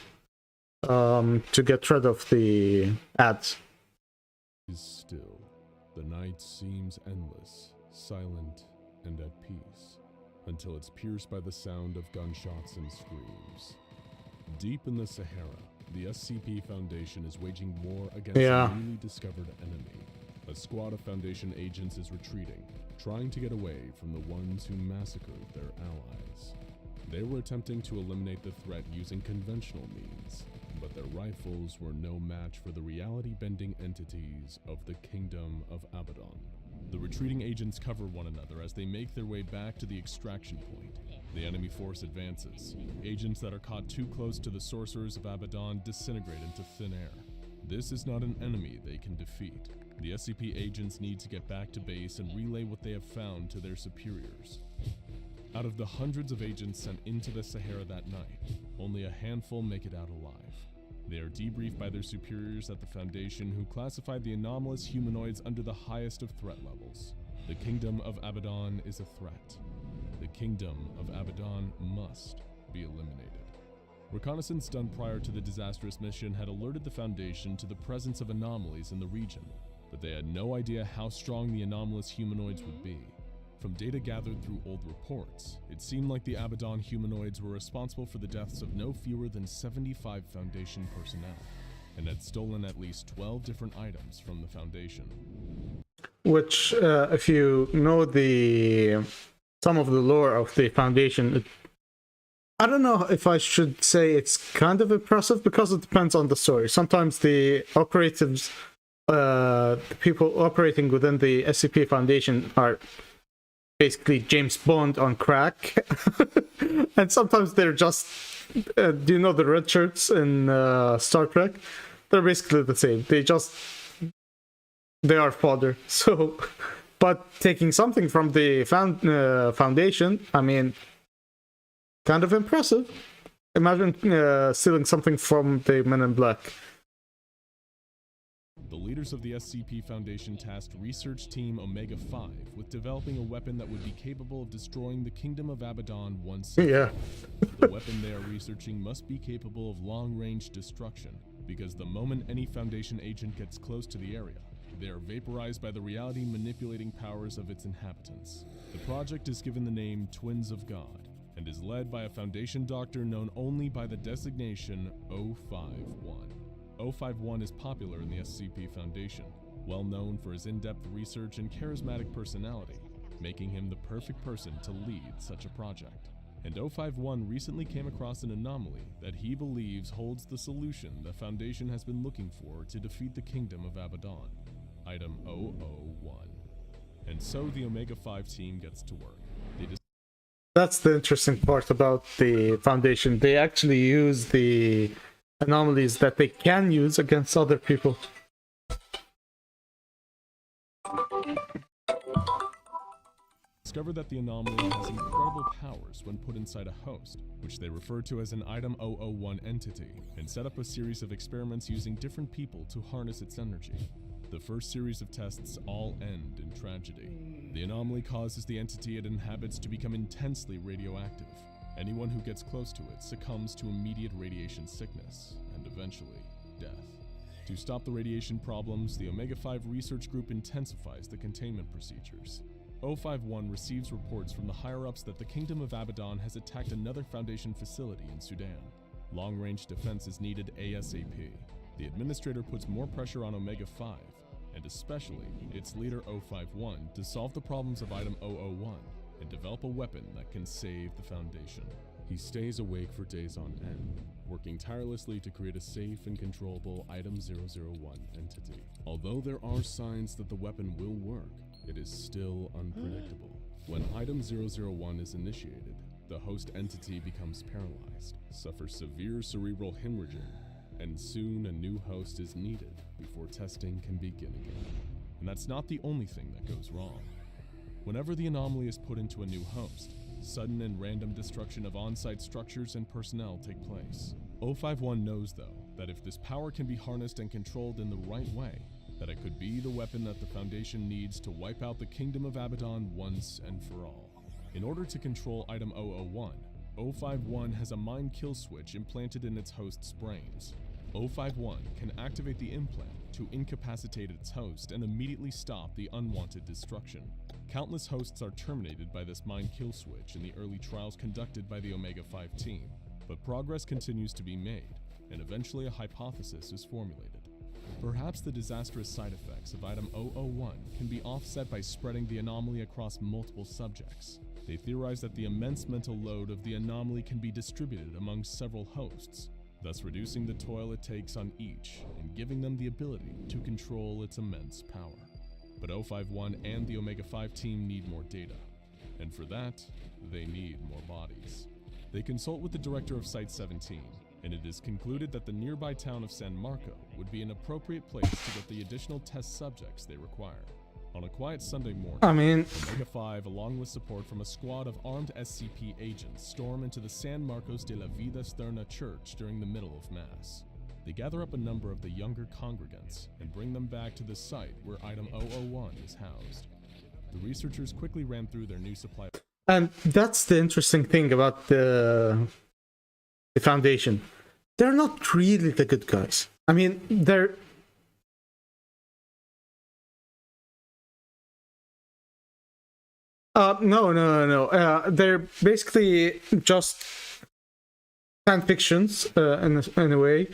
to get rid of the ads. still. The night seems endless, silent, and at peace, until it's pierced by the sound of gunshots and screams. Deep in the Sahara, the SCP Foundation is waging war against a newly discovered enemy. A squad of Foundation agents is retreating, trying to get away from the ones who massacred their allies. They were attempting to eliminate the threat using conventional means, but their rifles were no match for the reality-bending entities of the Kingdom of Abaddon. The retreating agents cover one another as they make their way back to the extraction point. The enemy force advances. Agents that are caught too close to the sorcerers of Abaddon disintegrate into thin air. This is not an enemy they can defeat. The SCP agents need to get back to base and relay what they have found to their superiors. Out of the hundreds of agents sent into the Sahara that night, only a handful make it out alive. They are debriefed by their superiors at the Foundation, who classified the anomalous humanoids under the highest of threat levels. The Kingdom of Abaddon is a threat. The Kingdom of Abaddon must be eliminated. Reconnaissance done prior to the disastrous mission had alerted the Foundation to the presence of anomalies in the region, but they had no idea how strong the anomalous humanoids would be. From data gathered through old reports, it seemed like the Abaddon humanoids were responsible for the deaths of no fewer than 75 Foundation personnel, and had stolen at least 12 different items from the Foundation. Which, if you know some of the lore of the Foundation, I don't know if I should say it's kind of impressive, because it depends on the story. Sometimes the operatives, the people operating within the SCP Foundation are basically James Bond on crack. And sometimes they're just, do you know the red shirts in Star Trek? They're basically the same. They are fodder. So, but taking something from the Foundation, I mean, kind of impressive. Imagine stealing something from the Men in Black. The leaders of the SCP Foundation tasked research team Omega-5 with developing a weapon that would be capable of destroying the Kingdom of Abaddon once again. Yeah. The weapon they are researching must be capable of long-range destruction, because the moment any Foundation agent gets close to the area, they are vaporized by the reality-manipulating powers of its inhabitants. The project is given the name Twins of God, and is led by a Foundation doctor known only by the designation 051. 051 is popular in the SCP Foundation, well known for his in-depth research and charismatic personality, making him the perfect person to lead such a project. And 051 recently came across an anomaly that he believes holds the solution the Foundation has been looking for to defeat the Kingdom of Abaddon, Item 001. And so the Omega-5 team gets to work. That's the interesting part about the Foundation. They actually use the anomalies that they can use against other people. Discover that the anomaly has incredible powers when put inside a host, which they refer to as an Item 001 entity, and set up a series of experiments using different people to harness its energy. The first series of tests all end in tragedy. The anomaly causes the entity it inhabits to become intensely radioactive. Anyone who gets close to it succumbs to immediate radiation sickness, and eventually, death. To stop the radiation problems, the Omega-5 research group intensifies the containment procedures. 051 receives reports from the higher-ups that the Kingdom of Abaddon has attacked another Foundation facility in Sudan. Long-range defense is needed ASAP. The administrator puts more pressure on Omega-5, and especially its leader 051, to solve the problems of Item 001 and develop a weapon that can save the Foundation. He stays awake for days on end, working tirelessly to create a safe and controllable Item 001 entity. Although there are signs that the weapon will work, it is still unpredictable. When Item 001 is initiated, the host entity becomes paralyzed, suffers severe cerebral hemorrhaging, and soon a new host is needed before testing can begin again. And that's not the only thing that goes wrong. Whenever the anomaly is put into a new host, sudden and random destruction of on-site structures and personnel take place. 051 knows, though, that if this power can be harnessed and controlled in the right way, that it could be the weapon that the Foundation needs to wipe out the Kingdom of Abaddon once and for all. In order to control Item 001, 051 has a mind kill switch implanted in its host's brains. 051 can activate the implant to incapacitate its host and immediately stop the unwanted destruction. Countless hosts are terminated by this mind kill switch in the early trials conducted by the Omega-5 team, but progress continues to be made, and eventually a hypothesis is formulated. Perhaps the disastrous side effects of Item 001 can be offset by spreading the anomaly across multiple subjects. They theorize that the immense mental load of the anomaly can be distributed among several hosts, thus reducing the toil it takes on each and giving them the ability to control its immense power. But 051 and the Omega-5 team need more data, and for that, they need more bodies. They consult with the director of Site-17, and it is concluded that the nearby town of San Marco would be an appropriate place to get the additional test subjects they require. On a quiet Sunday morning, Omega-5, along with support from a squad of armed SCP agents, storm into the San Marcos de la Vida Sterna church during the middle of Mass. They gather up a number of the younger congregants and bring them back to the site where Item 001 is housed. The researchers quickly ran through their new supply. And that's the interesting thing about the Foundation. They're not really the good guys. I mean, they're... No. They're basically just fan fictions in a way.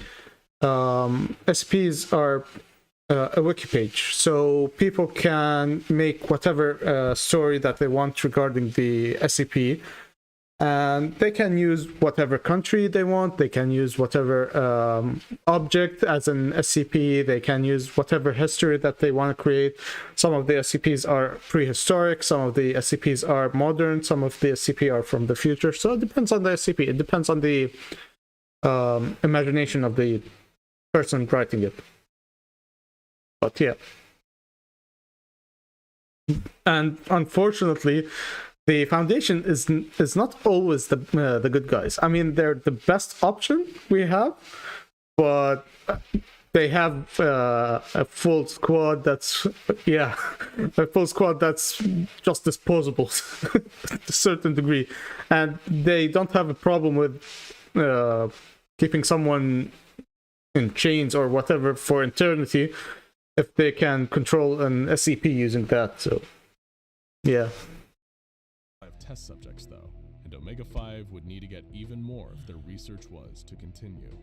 SCPs are a wiki page, so people can make whatever story that they want regarding the SCP, and they can use whatever country they want, they can use whatever object as an SCP, they can use whatever history that they want to create. Some of the SCPs are prehistoric, some of the SCPs are modern, some of the SCP are from the future, so it depends on the SCP, it depends on the imagination of the person writing it. But yeah. And unfortunately, the Foundation is not always the good guys. I mean, they're the best option we have, but they have a full squad that's just disposable to a certain degree, and they don't have a problem with keeping someone in chains or whatever for eternity if they can control an SCP using that. So yeah. Test subjects, though, and Omega-5 would need to get even more if their research was to continue.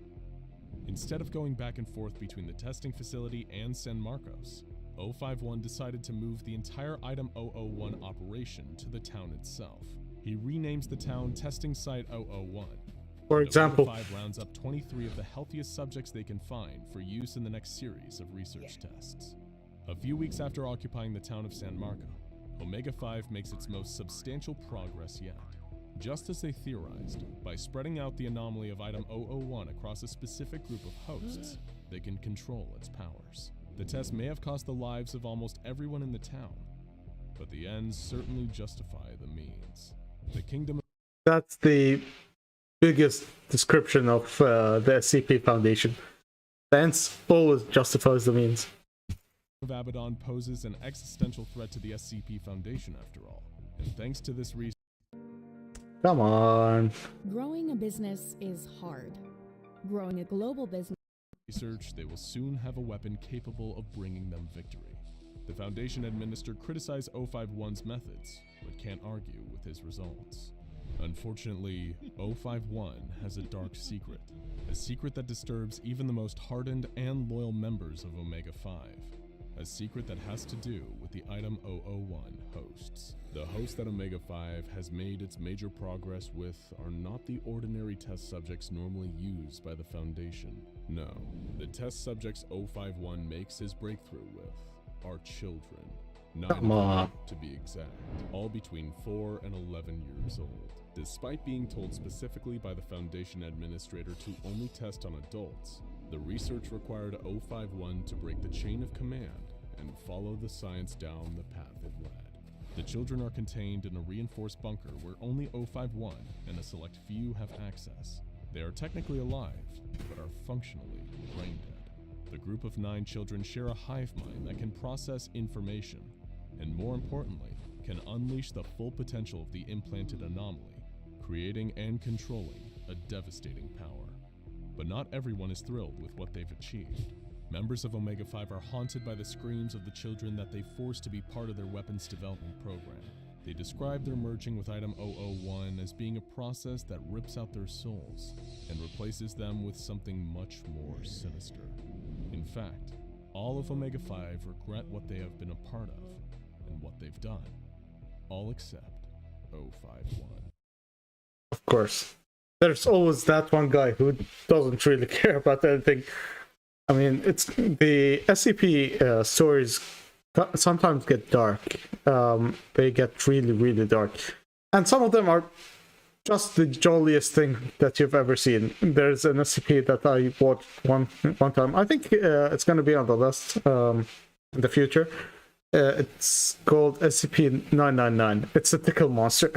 Instead of going back and forth between the testing facility and San Marcos, 051 decided to move the entire Item 001 operation to the town itself. He renames the town Testing Site 001. For example, 005 rounds up 23 of the healthiest subjects they can find for use in the next series of research tests. A few weeks after occupying the town of San Marco, Omega-5 makes its most substantial progress yet. Just as they theorized, by spreading out the anomaly of Item 001 across a specific group of hosts, they can control its powers. The test may have cost the lives of almost everyone in the town, but the ends certainly justify the means. The kingdom of... That's the biggest description of the SCP Foundation. The ends always justifies the means. of Abaddon poses an existential threat to the SCP Foundation after all, and thanks to this reason... Come on. Growing a business is hard. Growing a global business... Research, they will soon have a weapon capable of bringing them victory. The Foundation administrator criticized 051's methods, but can't argue with his results. Unfortunately, 051 has a dark secret. A secret that disturbs even the most hardened and loyal members of Omega-5. A secret that has to do with the Item 001 hosts. The hosts that Omega-5 has made its major progress with are not the ordinary test subjects normally used by the Foundation. No, the test subjects 051 makes his breakthrough with are children. 9 to be exact, all between 4 and 11 years old. Despite being told specifically by the Foundation administrator to only test on adults, the research required 051 to break the chain of command and follow the science down the path it led. The children are contained in a reinforced bunker where only 051 and a select few have access. They are technically alive, but are functionally brain dead. The group of 9 children share a hive mind that can process information, and more importantly, can unleash the full potential of the implanted anomaly, creating and controlling a devastating power. But not everyone is thrilled with what they've achieved. Members of Omega 5 are haunted by the screams of the children that they forced to be part of their weapons development program. They describe their merging with Item 001 as being a process that rips out their souls and replaces them with something much more sinister. In fact, all of Omega 5 regret what they have been a part of and what they've done, all except 051. Of course. There's always that one guy who doesn't really care about anything. I mean, it's the SCP stories sometimes get dark. They get really, really dark. And some of them are just the jolliest thing that you've ever seen. There's an SCP that I watched one time. I think it's going to be on the list in the future. It's called SCP-999. It's a tickle monster.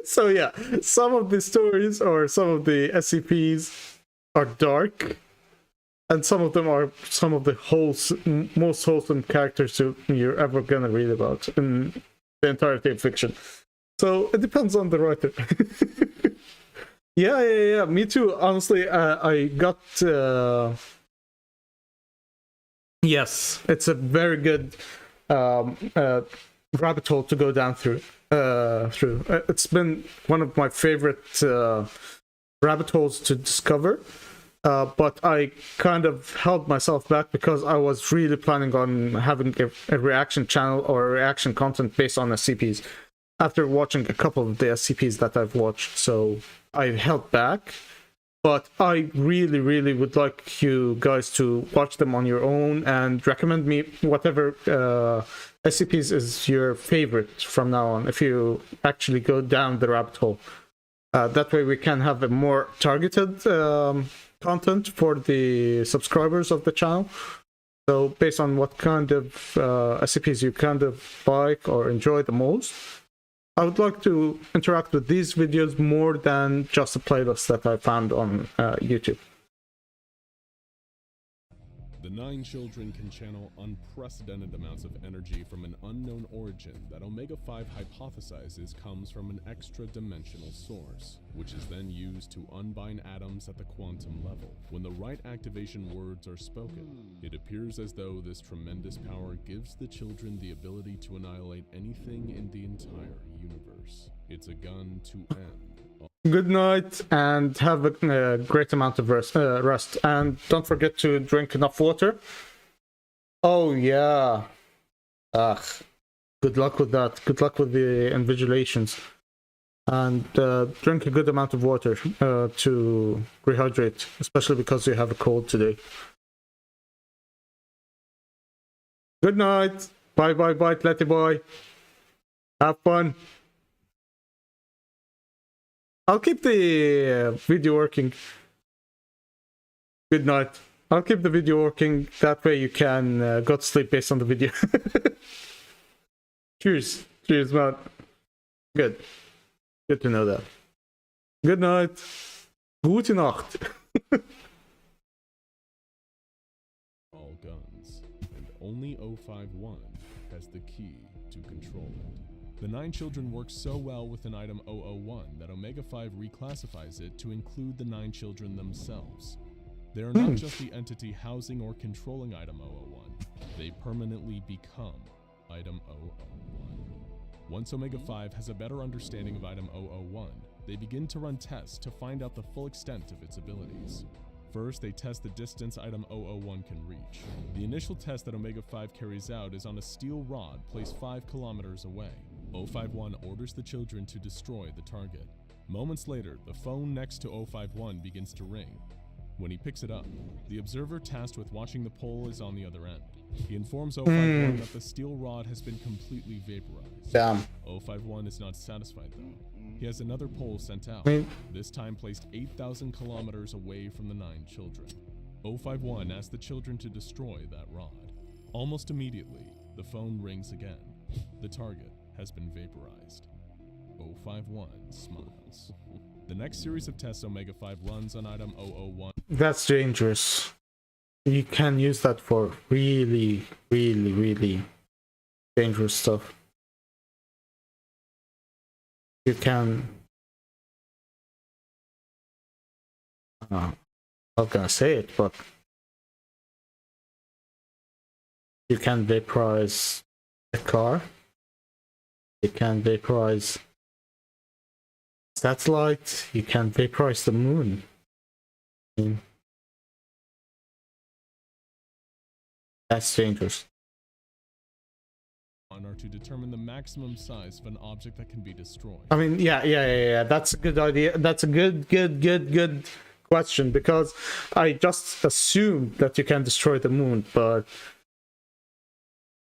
So yeah, some of the stories or some of the SCPs are dark, and some of them are some of the most wholesome characters you're ever gonna read about in the entirety of fiction. So it depends on the writer. Yeah. Me too. Honestly, I got. Yes, it's a very good rabbit hole to go down through. It's been one of my favorite rabbit holes to discover, but I kind of held myself back because I was really planning on having a reaction channel or reaction content based on SCPs after watching a couple of the SCPs that I've watched, so I held back. But I really, really would like you guys to watch them on your own and recommend me whatever SCPs is your favorite from now on, if you actually go down the rabbit hole. That way we can have a more targeted content for the subscribers of the channel. So based on what kind of SCPs you kind of like or enjoy the most, I would like to interact with these videos more than just a playlist that I found on YouTube. The 9 children can channel unprecedented amounts of energy from an unknown origin that Omega 5 hypothesizes comes from an extra-dimensional source, which is then used to unbind atoms at the quantum level. When the right activation words are spoken, it appears as though this tremendous power gives the children the ability to annihilate anything in the entire universe. It's a gun to end. Good night and have a great amount of rest. And don't forget to drink enough water. Oh yeah. Ugh. Good luck with that. Good luck with the invigilations. And drink a good amount of water to rehydrate, especially because you have a cold today. Good night. Bye, Letty boy. Have fun. I'll keep the video working. Good night. I'll keep the video working. That way you can go to sleep based on the video. Cheers. Cheers, man. Good. Good to know that. Good night. Gute Nacht. All guns, and only 051 has the key to control it. The 9 children work so well with an item 001 that Omega 5 reclassifies it to include the 9 children themselves. They are not just the entity housing or controlling item 001, they permanently become item 001. Once Omega 5 has a better understanding of item 001, they begin to run tests to find out the full extent of its abilities. First, they test the distance item 001 can reach. The initial test that Omega 5 carries out is on a steel rod placed 5 kilometers away. 051 orders the children to destroy the target. Moments later, the phone next to 051 begins to ring. When he picks it up, the observer tasked with watching the pole is on the other end. He informs 051 that the steel rod has been completely vaporized. Damn. 051 is not satisfied though. He has another pole sent out, this time placed 8,000 kilometers away from the 9 children. 051 asks the children to destroy that rod. Almost immediately, the phone rings again. The target has been vaporized. 051 smiles. The next series of tests Omega 5 runs on item 001. That's dangerous. You can use that for really, really, really dangerous stuff. You can... I'm not gonna say it, but you can vaporize a car. You can vaporize satellite. You can vaporize the moon. I mean, that's dangerous. Are to determine the maximum size of an object that can be destroyed. I mean, yeah. That's a good idea. That's a good question, because I just assumed that you can destroy the moon, but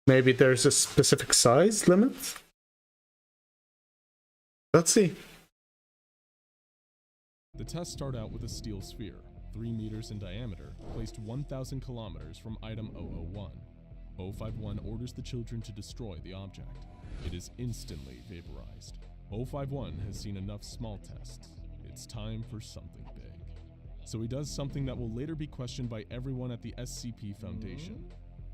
maybe there's a specific size limit. Let's see. The tests start out with a steel sphere, 3 meters in diameter, placed 1,000 kilometers from item 001. 051 orders the children to destroy the object. It is instantly vaporized. 051 has seen enough small tests. It's time for something big. So he does something that will later be questioned by everyone at the SCP Foundation.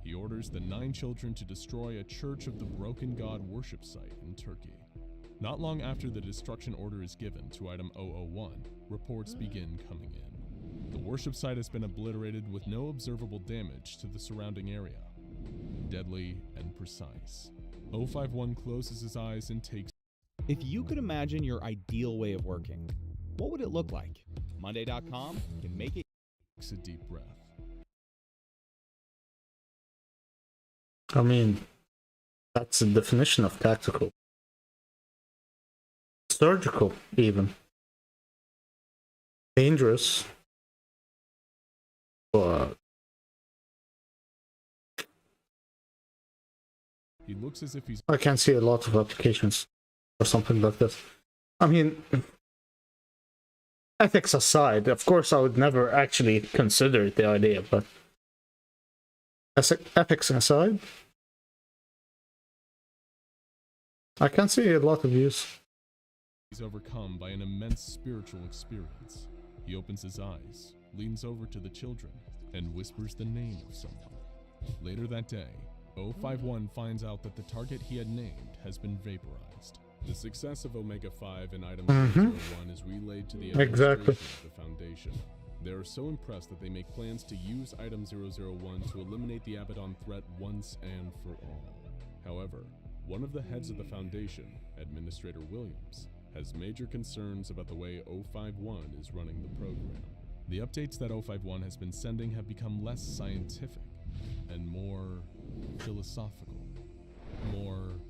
He orders the 9 children to destroy a Church of the Broken God worship site in Turkey. Not long after the destruction order is given to item 001, reports begin coming in. The worship site has been obliterated with no observable damage to the surrounding area. Deadly and precise. 051 closes his eyes and takes... If you could imagine your ideal way of working, what would it look like? Monday.com can make it. Takes a deep breath. I mean, that's the definition of tactical. Surgical, even. Dangerous. But He looks as if he's... I can see a lot of applications for something like this. I mean, ethics aside, of course I would never actually consider the idea, but ethics aside, I can see a lot of use. He's overcome by an immense spiritual experience. He opens his eyes, leans over to the children, and whispers the name of someone. Later that day, 051 finds out that the target he had named has been vaporized. The success of Omega 5 and item 001 is relayed to the administration of the Foundation. They are so impressed that they make plans to use item 001 to eliminate the Abaddon threat once and for all. However, one of the heads of the Foundation, Administrator Williams, has major concerns about the way 051 is running the program. The updates that 051 has been sending have become less scientific and more philosophical, more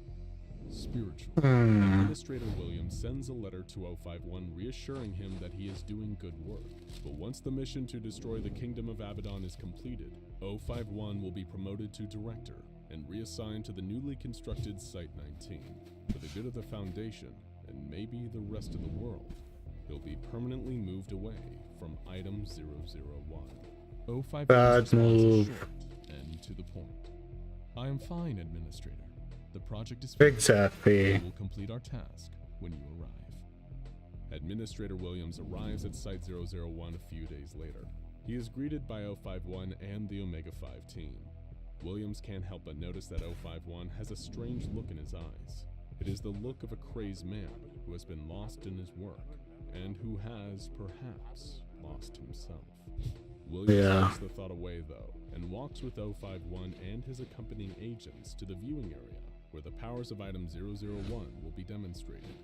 spiritual. Administrator Williams sends a letter to 051 reassuring him that he is doing good work. But once the mission to destroy the Kingdom of Abaddon is completed, 051 will be promoted to Director and reassigned to the newly constructed Site-19. For the good of the Foundation, and maybe the rest of the world, he'll be permanently moved away from item 001. 051 Bad move. short and to the point. I am fine, Administrator. The project is Exactly. We will complete our task when you arrive. Administrator Williams arrives at Site 001 a few days later. He is greeted by 051 and the Omega 5 team. Williams can't help but notice that 051 has a strange look in his eyes. It is the look of a crazed man who has been lost in his work, and who has, perhaps, lost himself. Williams puts the thought away, though, and walks with 051 and his accompanying agents to the viewing area, where the powers of item 001 will be demonstrated.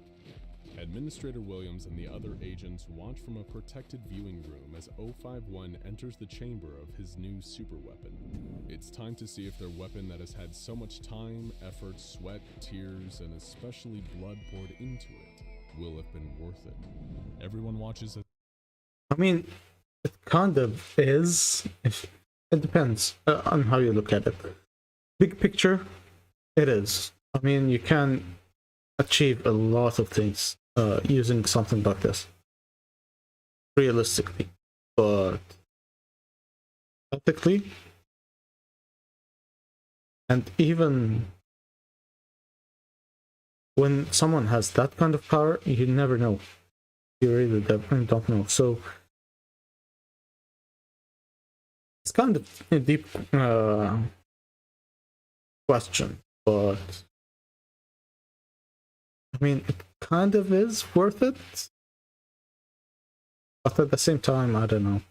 Administrator Williams and the other agents watch from a protected viewing room as 051 enters the chamber of his new superweapon. It's time to see if their weapon that has had so much time, effort, sweat, tears, and especially blood poured into it will have been worth it. Everyone watches as... I mean, it kind of is. It depends on how you look at it. Big picture, it is. I mean, you can achieve a lot of things using something like this, realistically, but ethically, and even when someone has that kind of power, you never know. You really don't know. So it's kind of a deep question, but I mean, it kind of is worth it. But at the same time, I don't know.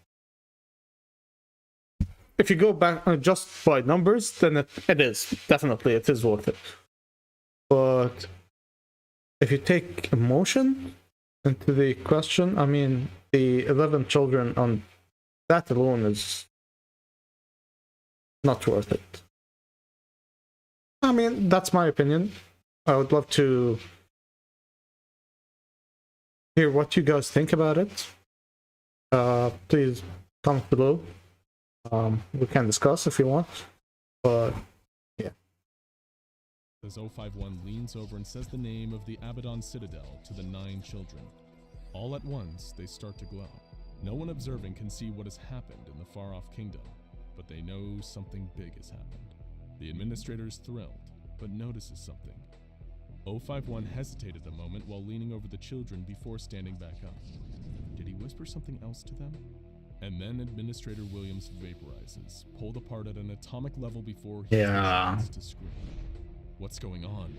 If you go back just by numbers, then it is. Definitely, it is worth it. But if you take emotion into the question, I mean, the 11 children on that alone is not worth it. I mean, that's my opinion. I would love to hear what you guys think about it. Please comment below. We can discuss if you want, but yeah. As 051 leans over and says the name of the Abaddon Citadel to the 9 children. All at once, they start to glow. No one observing can see what has happened in the far-off kingdom, but they know something big has happened. The administrator is thrilled, but notices something. 051 hesitated a moment while leaning over the children before standing back up. Did he whisper something else to them? And then Administrator Williams vaporizes, pulled apart at an atomic level before he begins to scream. What's going on?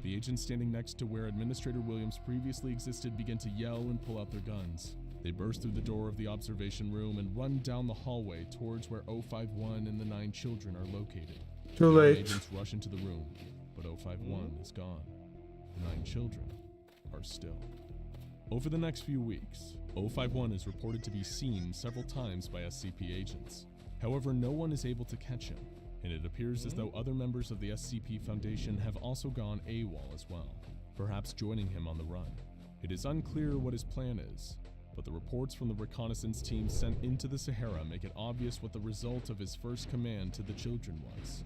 The agents standing next to where Administrator Williams previously existed begin to yell and pull out their guns. They burst through the door of the observation room and run down the hallway towards where 051 and the 9 children are located. Too late. The agents rush into the room, but 051 is gone. The 9 children are still. Over the next few weeks, 051 is reported to be seen several times by SCP agents. However, no one is able to catch him, and it appears as though other members of the SCP Foundation have also gone AWOL as well, perhaps joining him on the run. It is unclear what his plan is, but the reports from the reconnaissance team sent into the Sahara make it obvious what the result of his first command to the children was.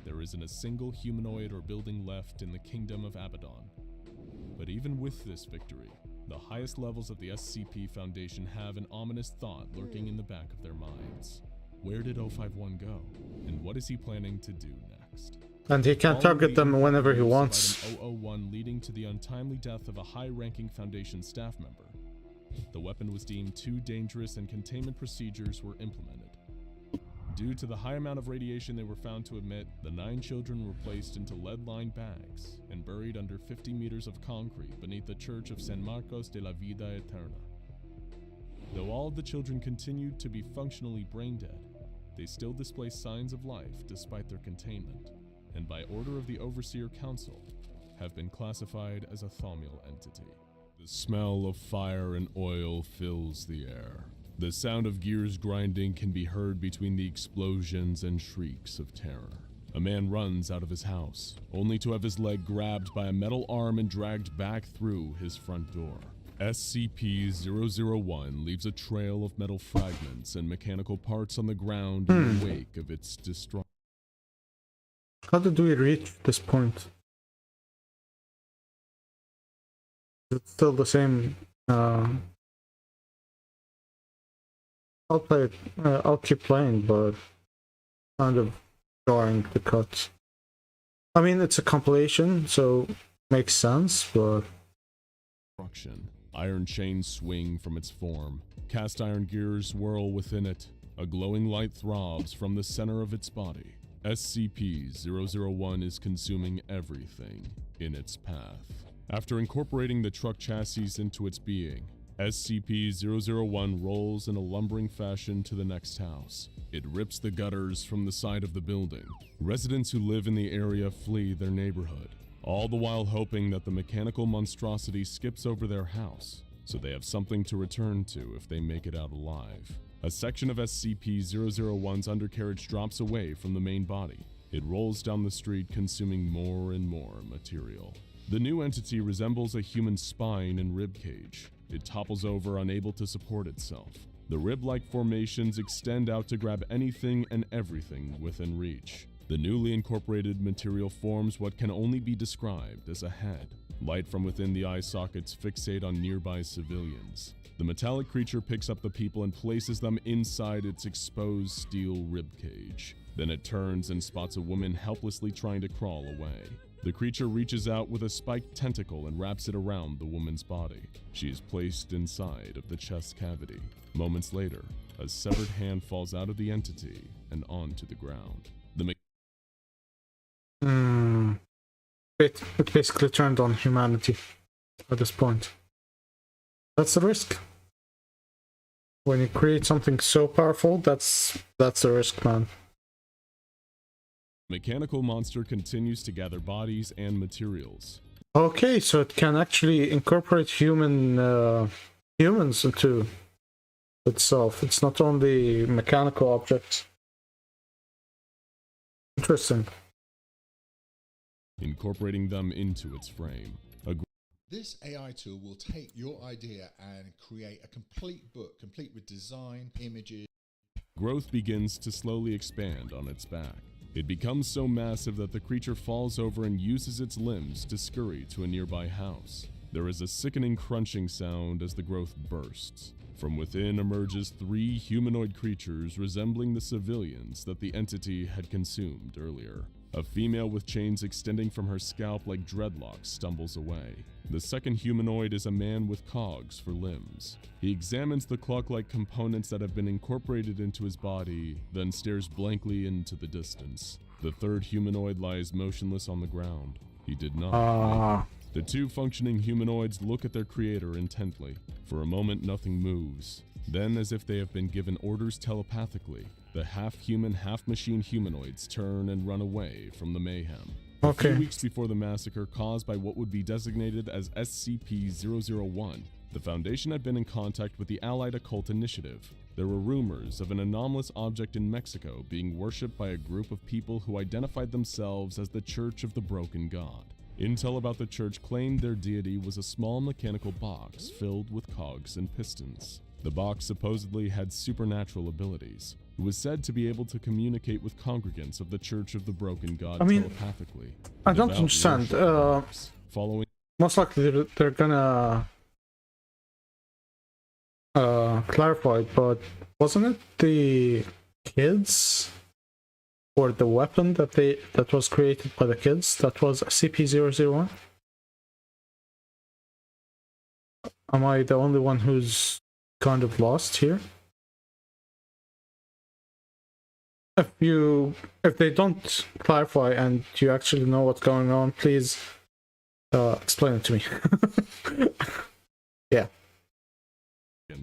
There isn't a single humanoid or building left in the kingdom of Abaddon. But even with this victory, the highest levels of the SCP Foundation have an ominous thought lurking in the back of their minds. Where did 051 go? And what is he planning to do next? And he can target them whenever he wants. 001 leading to the untimely death of a high-ranking Foundation staff member. The weapon was deemed too dangerous and containment procedures were implemented. Due to the high amount of radiation they were found to emit, the 9 children were placed into lead-lined bags and buried under 50 meters of concrete beneath the Church of San Marcos de la Vida Eterna. Though all of the children continued to be functionally brain-dead, they still display signs of life despite their containment, and by order of the Overseer Council, have been classified as a thaumial entity. The smell of fire and oil fills the air. The sound of gears grinding can be heard between the explosions and shrieks of terror. A man runs out of his house, only to have his leg grabbed by a metal arm and dragged back through his front door. SCP-001 leaves a trail of metal fragments and mechanical parts on the ground in the wake of its destruction. How did we reach this point? It's still the same. I'll play it. I'll keep playing, but kind of drawing the cuts. I mean, it's a compilation, so makes sense, but Iron chains swing from its form. Cast iron gears whirl within it. A glowing light throbs from the center of its body. SCP-001 is consuming everything in its path. After incorporating the truck chassis into its being, SCP-001 rolls in a lumbering fashion to the next house. It rips the gutters from the side of the building. Residents who live in the area flee their neighborhood, all the while hoping that the mechanical monstrosity skips over their house, so they have something to return to if they make it out alive. A section of SCP-001's undercarriage drops away from the main body. It rolls down the street, consuming more and more material. The new entity resembles a human spine and rib cage. It topples over, unable to support itself. The rib-like formations extend out to grab anything and everything within reach. The newly incorporated material forms what can only be described as a head. Light from within the eye sockets fixate on nearby civilians. The metallic creature picks up the people and places them inside its exposed steel rib cage. Then it turns and spots a woman helplessly trying to crawl away. The creature reaches out with a spiked tentacle and wraps it around the woman's body. She is placed inside of the chest cavity. Moments later, a severed hand falls out of the entity and onto the ground. It basically turned on humanity at this point. That's the risk. When you create something so powerful, that's the risk, man. Mechanical monster continues to gather bodies and materials. Okay, so it can actually incorporate humans into itself. It's not only mechanical objects. Interesting. Incorporating them into its frame. This AI tool will take your idea and create a complete book, complete with design, images. Growth begins to slowly expand on its back. It becomes so massive that the creature falls over and uses its limbs to scurry to a nearby house. There is a sickening crunching sound as the growth bursts. From within emerges 3 humanoid creatures resembling the civilians that the entity had consumed earlier. A female with chains extending from her scalp like dreadlocks stumbles away. The second humanoid is a man with cogs for limbs. He examines the clock-like components that have been incorporated into his body, then stares blankly into the distance. The third humanoid lies motionless on the ground. He did not. The 2 functioning humanoids look at their creator intently. For a moment, nothing moves. Then, as if they have been given orders telepathically, the half-human, half-machine humanoids turn and run away from the mayhem. A few weeks before the massacre caused by what would be designated as SCP-001, the Foundation had been in contact with the Allied Occult Initiative. There were rumors of an anomalous object in Mexico being worshipped by a group of people who identified themselves as the Church of the Broken God. Intel about the church claimed their deity was a small mechanical box filled with cogs and pistons. The box supposedly had supernatural abilities. It was said to be able to communicate with congregants of the Church of the Broken God telepathically. I don't understand. Following most likely they're gonna clarify, but wasn't it the kids or the weapon that was created by the kids that was SCP-001? Am I the only one who's kind of lost here? If they don't clarify and you actually know what's going on, please explain it to me. Yeah.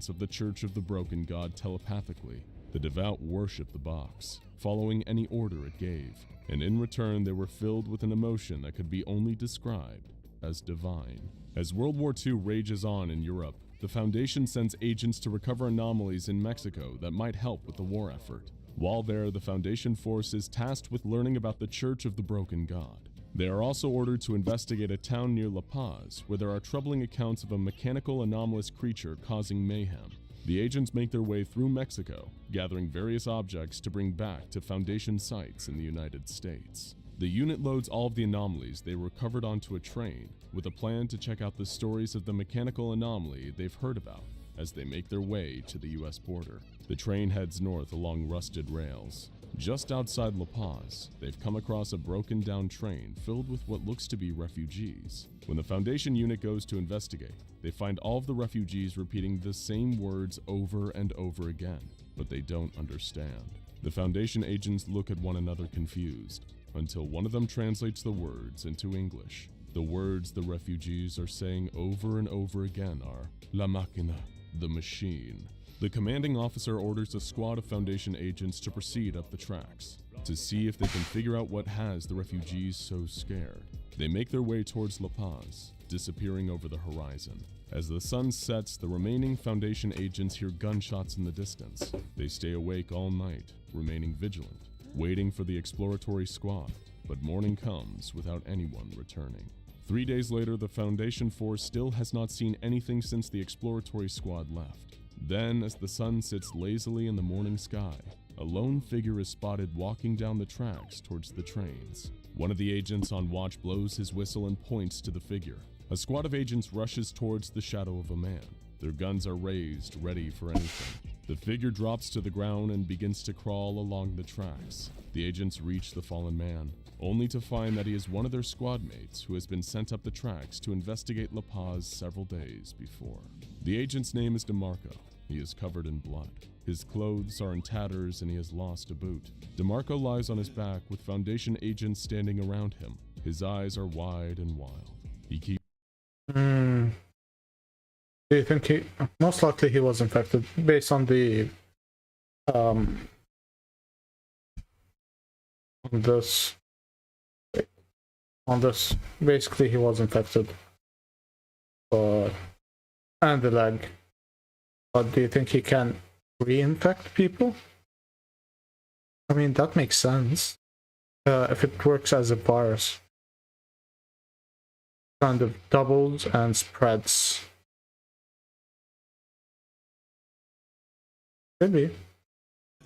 Of the Church of the Broken God telepathically, the devout worshiped the box, following any order it gave, and in return they were filled with an emotion that could be only described as divine. As World War II rages on in Europe, the Foundation sends agents to recover anomalies in Mexico that might help with the war effort. While there, the Foundation force is tasked with learning about the Church of the Broken God. They are also ordered to investigate a town near La Paz, where there are troubling accounts of a mechanical anomalous creature causing mayhem. The agents make their way through Mexico, gathering various objects to bring back to Foundation sites in the United States. The unit loads all of the anomalies they recovered onto a train, with a plan to check out the stories of the mechanical anomaly they've heard about as they make their way to the US border. The train heads north along rusted rails. Just outside La Paz, they've come across a broken down train filled with what looks to be refugees. When the Foundation unit goes to investigate, they find all of the refugees repeating the same words over and over again, but they don't understand. The Foundation agents look at one another confused, until one of them translates the words into English. The words the refugees are saying over and over again are, La Máquina, the machine. The commanding officer orders a squad of Foundation agents to proceed up the tracks, to see if they can figure out what has the refugees so scared. They make their way towards La Paz, disappearing over the horizon. As the sun sets, the remaining Foundation agents hear gunshots in the distance. They stay awake all night, remaining vigilant, waiting for the exploratory squad, but morning comes without anyone returning. 3 days later, the Foundation force still has not seen anything since the exploratory squad left. Then, as the sun sits lazily in the morning sky, a lone figure is spotted walking down the tracks towards the trains. One of the agents on watch blows his whistle and points to the figure. A squad of agents rushes towards the shadow of a man. Their guns are raised, ready for anything. The figure drops to the ground and begins to crawl along the tracks. The agents reach the fallen man, only to find that he is one of their squad mates who has been sent up the tracks to investigate La Paz several days before. The agent's name is DeMarco. He is covered in blood. His clothes are in tatters and he has lost a boot. DeMarco lies on his back with Foundation agents standing around him. His eyes are wide and wild. He keeps... Do you think he... Most likely he was infected based on the... on this... Basically he was infected. And the leg. But do you think he can reinfect people? I mean, that makes sense. If it works as a virus. Kind of doubles and spreads. Maybe.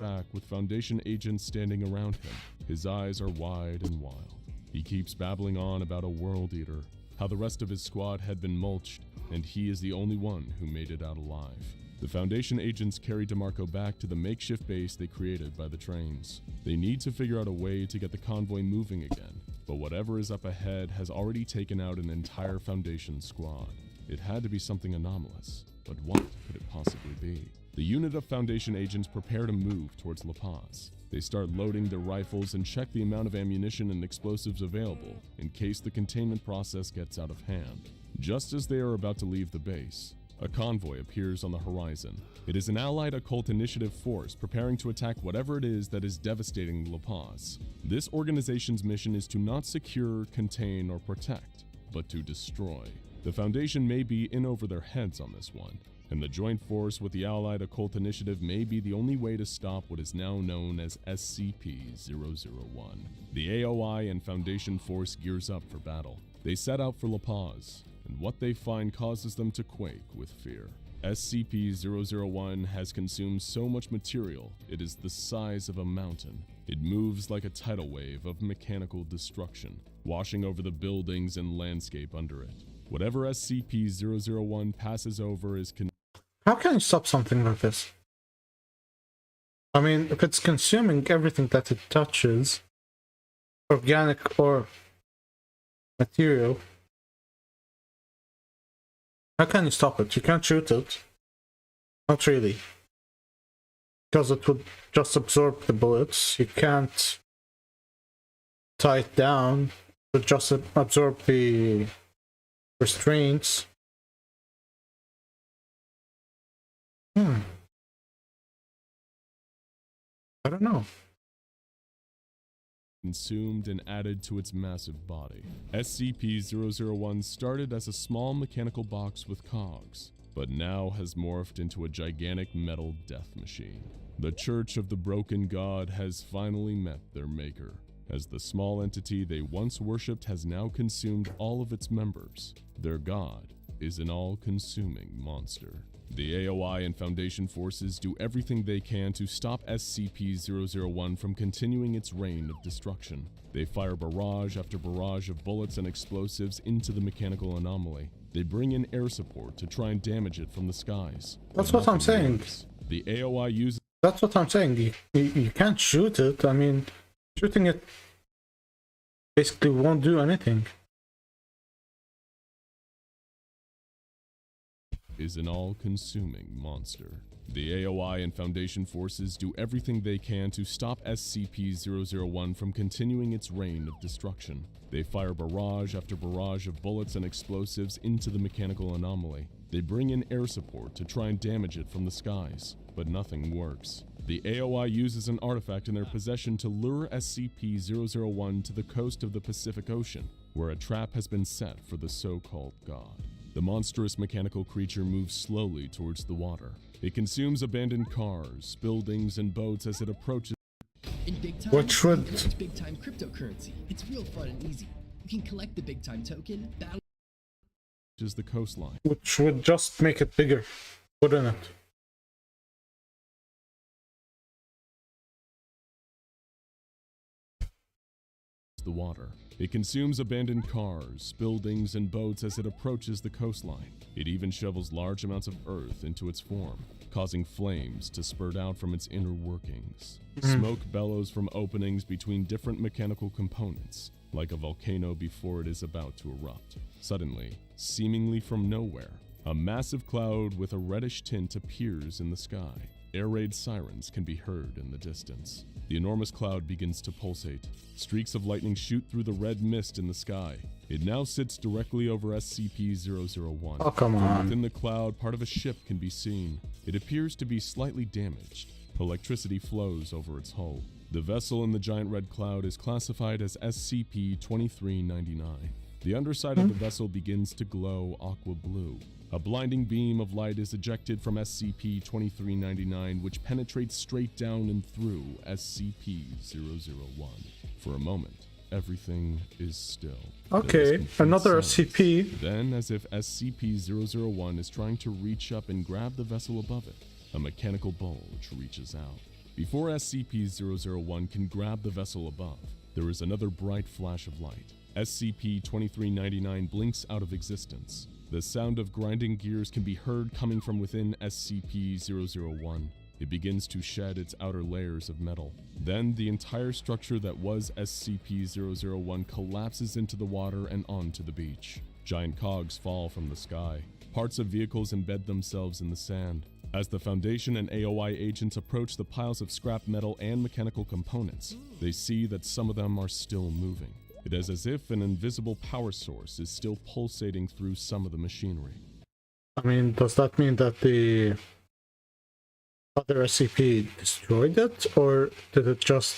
Back with Foundation agents standing around him. His eyes are wide and wild. He keeps babbling on about a world eater, how the rest of his squad had been mulched, and he is the only one who made it out alive. The Foundation agents carry DeMarco back to the makeshift base they created by the trains. They need to figure out a way to get the convoy moving again, but whatever is up ahead has already taken out an entire Foundation squad. It had to be something anomalous, but what could it possibly be? The unit of Foundation agents prepare to move towards La Paz. They start loading their rifles and check the amount of ammunition and explosives available in case the containment process gets out of hand. Just as they are about to leave the base, a convoy appears on the horizon. It is an allied occult initiative force preparing to attack whatever it is that is devastating La Paz. This organization's mission is to not secure, contain, or protect, but to destroy. The Foundation may be in over their heads on this one, and the joint force with the allied occult initiative may be the only way to stop what is now known as SCP-001. The AOI and Foundation force gears up for battle. They set out for La Paz, and what they find causes them to quake with fear. SCP-001 has consumed so much material, it is the size of a mountain. It moves like a tidal wave of mechanical destruction, washing over the buildings and landscape under it. Whatever SCP-001 passes over is How can you stop something like this? I mean, if it's consuming everything that it touches, organic or material, how can you stop it? You can't shoot it. Not really. Because it would just absorb the bullets. You can't tie it down. It would just absorb the restraints. I don't know. Consumed and added to its massive body. SCP-001 started as a small mechanical box with cogs, but now has morphed into a gigantic metal death machine. The Church of the Broken God has finally met their maker, as the small entity they once worshipped has now consumed all of its members. Their god is an all-consuming monster. The AOI and Foundation forces do everything they can to stop SCP-001 from continuing its reign of destruction. They fire barrage after barrage of bullets and explosives into the mechanical anomaly. They bring in air support to try and damage it from the skies. That's what I'm saying. The AOI uses... That's what I'm saying. You can't shoot it. I mean, shooting it basically won't do anything. Is an all-consuming monster. The AOI and Foundation forces do everything they can to stop SCP-001 from continuing its reign of destruction. They fire barrage after barrage of bullets and explosives into the mechanical anomaly. They bring in air support to try and damage it from the skies, but nothing works. The AOI uses an artifact in their possession to lure SCP-001 to the coast of the Pacific Ocean, where a trap has been set for the so-called god. The monstrous mechanical creature moves slowly towards the water. It consumes abandoned cars, buildings, and boats as it approaches. In big time, Which would... it's big time cryptocurrency. It's real fun and easy. You can collect the big time token, battle The coastline. Which would just make it bigger, wouldn't it? The water. It consumes abandoned cars, buildings, and boats as it approaches the coastline. It even shovels large amounts of earth into its form. causing flames to spurt out from its inner workings. Smoke bellows from openings between different mechanical components, like a volcano before it is about to erupt. Suddenly, seemingly from nowhere, a massive cloud with a reddish tint appears in the sky. Air raid sirens can be heard in the distance. The enormous cloud begins to pulsate. Streaks of lightning shoot through the red mist in the sky. It now sits directly over SCP-001. Oh, come From on. within the cloud, part of a ship can be seen. It appears to be slightly damaged. Electricity flows over its hull. The vessel in the giant red cloud is classified as SCP-2399. The underside of the vessel begins to glow aqua blue. A blinding beam of light is ejected from SCP-2399, which penetrates straight down and through SCP-001. For a moment, everything is still. Okay, another SCP. Then, as if SCP-001 is trying to reach up and grab the vessel above it, a mechanical bulge reaches out. Before SCP-001 can grab the vessel above, there is another bright flash of light. SCP-2399 blinks out of existence. The sound of grinding gears can be heard coming from within SCP-001. It begins to shed its outer layers of metal. Then the entire structure that was SCP-001 collapses into the water and onto the beach. Giant cogs fall from the sky. Parts of vehicles embed themselves in the sand. As the Foundation and AOI agents approach the piles of scrap metal and mechanical components, they see that some of them are still moving. It is as if an invisible power source is still pulsating through some of the machinery. I mean, does that mean that the other SCP destroyed it, or did it just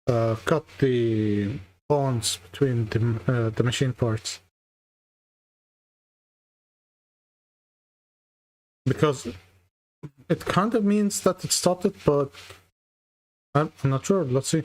cut the bonds between the machine parts? Because it kind of means that it stopped it, but I'm not sure. Let's see.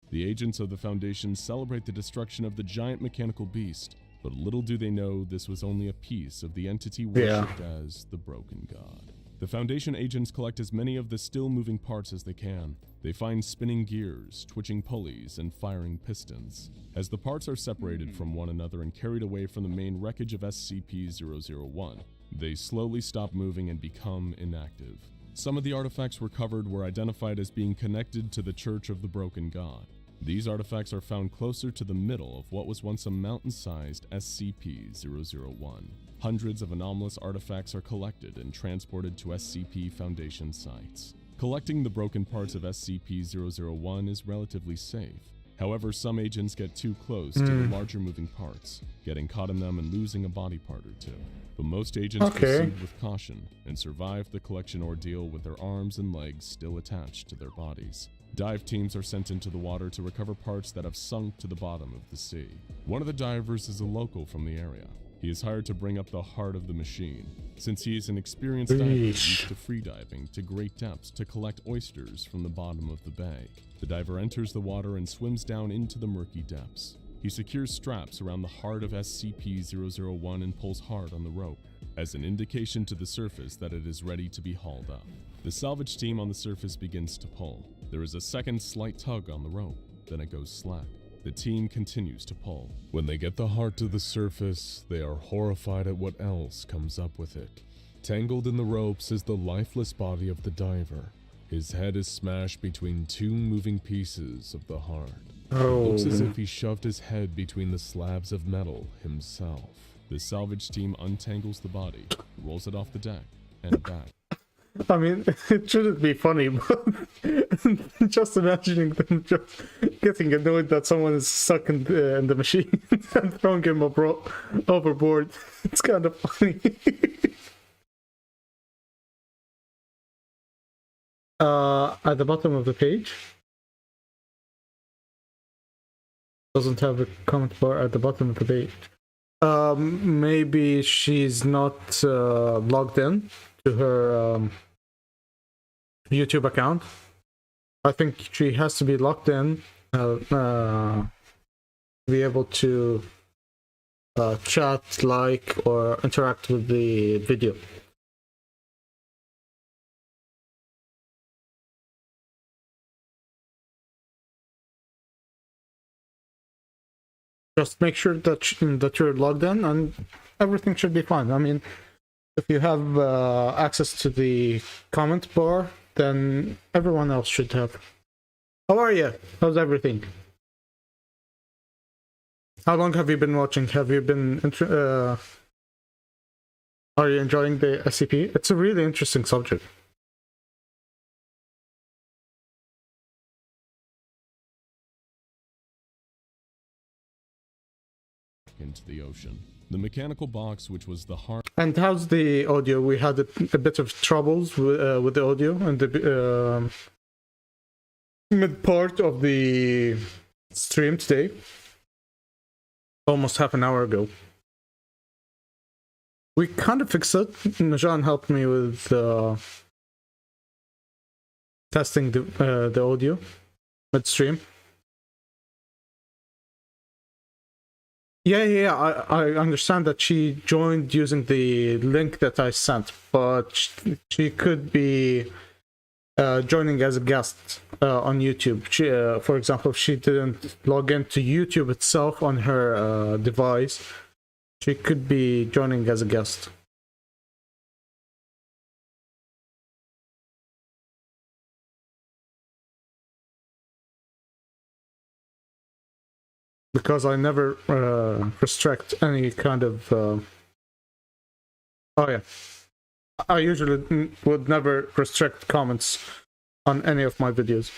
The agents of the Foundation celebrate the destruction of the giant mechanical beast, but little do they know this was only a piece of the entity worshipped as the Broken God. The Foundation agents collect as many of the still moving parts as they can. They find spinning gears, twitching pulleys, and firing pistons. As the parts are separated from one another and carried away from the main wreckage of SCP-001, they slowly stop moving and become inactive. Some of the artifacts recovered were identified as being connected to the Church of the Broken God. These artifacts are found closer to the middle of what was once a mountain-sized SCP-001. Hundreds of anomalous artifacts are collected and transported to SCP Foundation sites. Collecting the broken parts of SCP-001 is relatively safe. However, some agents get too close to the larger moving parts, getting caught in them and losing a body part or two. But most agents proceed with caution and survive the collection ordeal with their arms and legs still attached to their bodies. Dive teams are sent into the water to recover parts that have sunk to the bottom of the sea. One of the divers is a local from the area. He is hired to bring up the heart of the machine, since he is an experienced diver used to freediving to great depths to collect oysters from the bottom of the bay. The diver enters the water and swims down into the murky depths. He secures straps around the heart of SCP-001 and pulls hard on the rope, as an indication to the surface that it is ready to be hauled up. The salvage team on the surface begins to pull. There is a second slight tug on the rope, then it goes slack. The team continues to pull. When they get the heart to the surface, they are horrified at what else comes up with it. Tangled in the ropes is the lifeless body of the diver. His head is smashed between two moving pieces of the heart. It looks as if he shoved his head between the slabs of metal himself. The salvage team untangles the body, rolls it off the deck, and back. I mean, it shouldn't be funny, but just imagining them just getting annoyed that someone is stuck in the machine and throwing him overboard. It's kind of funny. At the bottom of the page, doesn't have a comment bar at the bottom of the page. Maybe she's not logged in to her YouTube account. I think she has to be logged in to be able to chat, like, or interact with the video. Just make sure that that you're logged in and everything should be fine. I mean, If you have access to the comment bar, then everyone else should have. How are you? How's everything? How long have you been watching? Have you been are you enjoying the SCP? It's a really interesting subject. Into the ocean. The mechanical box, which was the heart. And how's the audio? We had a bit of troubles with the audio and the mid part of the stream today. Almost half an hour ago. We kind of fixed it. Najan helped me with testing the audio midstream. Yeah. I understand that she joined using the link that I sent, but she could be joining as a guest on YouTube. She, for example, if she didn't log into YouTube itself on her device, she could be joining as a guest. Because I never restrict any kind of... Oh yeah. I usually would never restrict comments on any of my videos.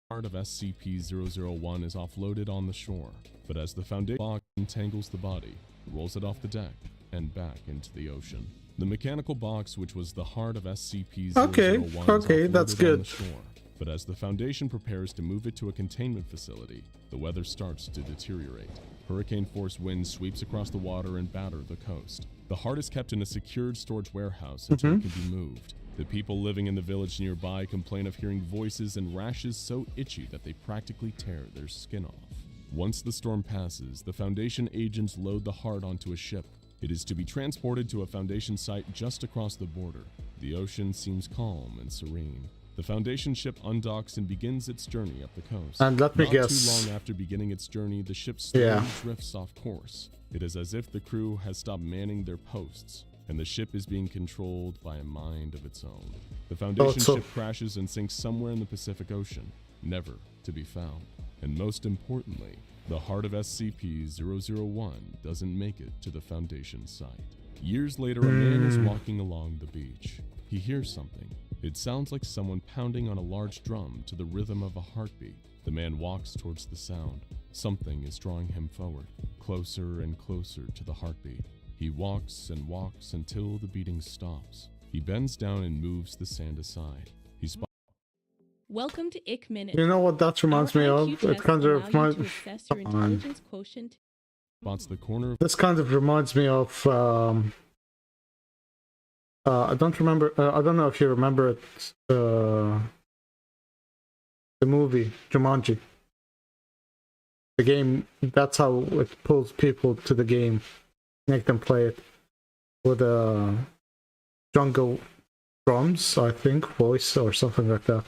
Part of SCP-001 is offloaded on the shore, but as the Foundation box entangles the body, rolls it off the deck, and back into the ocean. The mechanical box, which was the heart of SCP-001, okay, that's good. on the shore, but as the Foundation prepares to move it to a containment facility, the weather starts to deteriorate. Hurricane-force winds sweeps across the water and batter the coast. The heart is kept in a secured storage warehouse until it can be moved. The people living in the village nearby complain of hearing voices and rashes so itchy that they practically tear their skin off. Once the storm passes, the Foundation agents load the heart onto a ship. It is to be transported to a Foundation site just across the border. The ocean seems calm and serene. The Foundation ship undocks and begins its journey up the coast. And let me Not guess. too long after beginning its journey, the ship slowly drifts off course. It is as if the crew has stopped manning their posts, and the ship is being controlled by a mind of its own. The Foundation ship crashes and sinks somewhere in the Pacific Ocean, never to be found. And most importantly, the heart of SCP-001 doesn't make it to the Foundation site. Years later, a man is walking along the beach. He hears something. It sounds like someone pounding on a large drum to the rhythm of a heartbeat. The man walks towards the sound. Something is drawing him forward, closer and closer to the heartbeat. He walks and walks until the beating stops. He bends down and moves the sand aside. He spots... Welcome to IC Minute. You know what that reminds me of? It kind of reminds me. Spots the corner of... This kind of reminds me of. I don't remember. I don't know if you remember it. The movie Jumanji. The game. That's how it pulls people to the game. Make them play it with a jungle drums, I think, voice or something like that.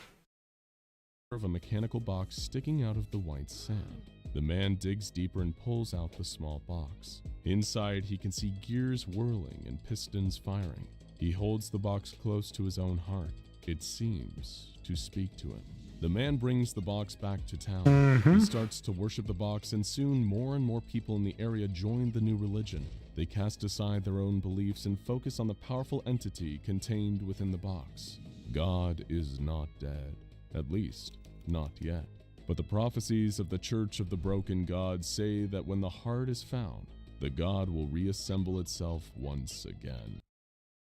Of a mechanical box sticking out of the white sand. The man digs deeper and pulls out the small box. Inside, he can see gears whirling and pistons firing. He holds the box close to his own heart. It seems to speak to him. The man brings the box back to town. He starts to worship the box, and soon more and more people in the area join the new religion. They cast aside their own beliefs and focus on the powerful entity contained within the box. God is not dead, at least not yet. But the prophecies of the Church of the Broken God say that when the heart is found, the God will reassemble itself once again.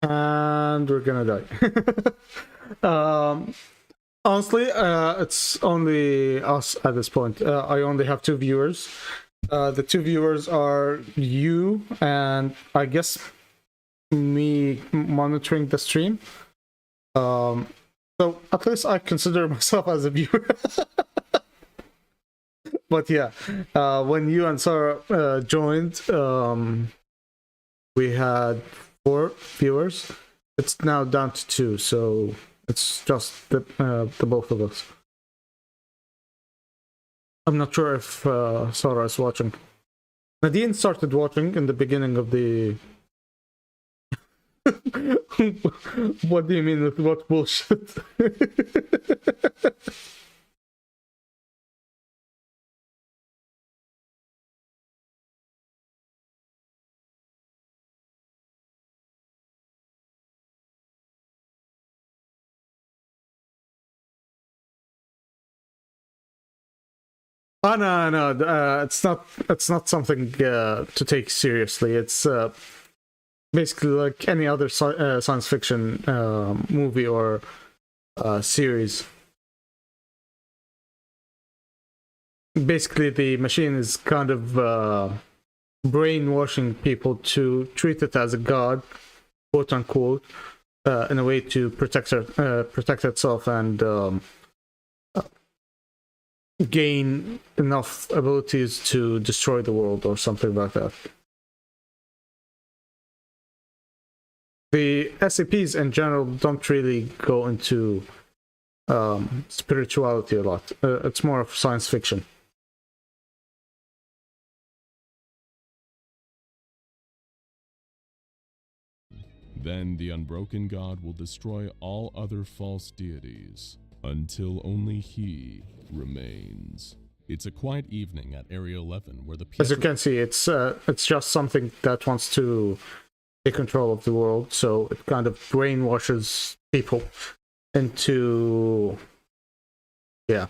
And we're gonna die. Honestly, it's only us at this point. I only have 2 viewers. The 2 viewers are you and I guess me monitoring the stream. So at least I consider myself as a viewer. But yeah, when you and Sarah joined, we had 4 viewers. It's now down to 2, so it's just the both of us. I'm not sure if Sarah is watching. Nadine started watching in the beginning of the... What do you mean with what bullshit? Oh no, it's not. It's not something to take seriously. It's basically like any other science fiction movie or series. Basically, the machine is kind of brainwashing people to treat it as a god, quote unquote, in a way to protect itself and gain enough abilities to destroy the world or something like that. The SCPs in general don't really go into spirituality a lot. It's more of science fiction. Then the unbroken God will destroy all other false deities until only he remains. It's a quiet evening at Area 11 where the... As you can see, it's just something that wants to take control of the world, so it kind of brainwashes people into... yeah.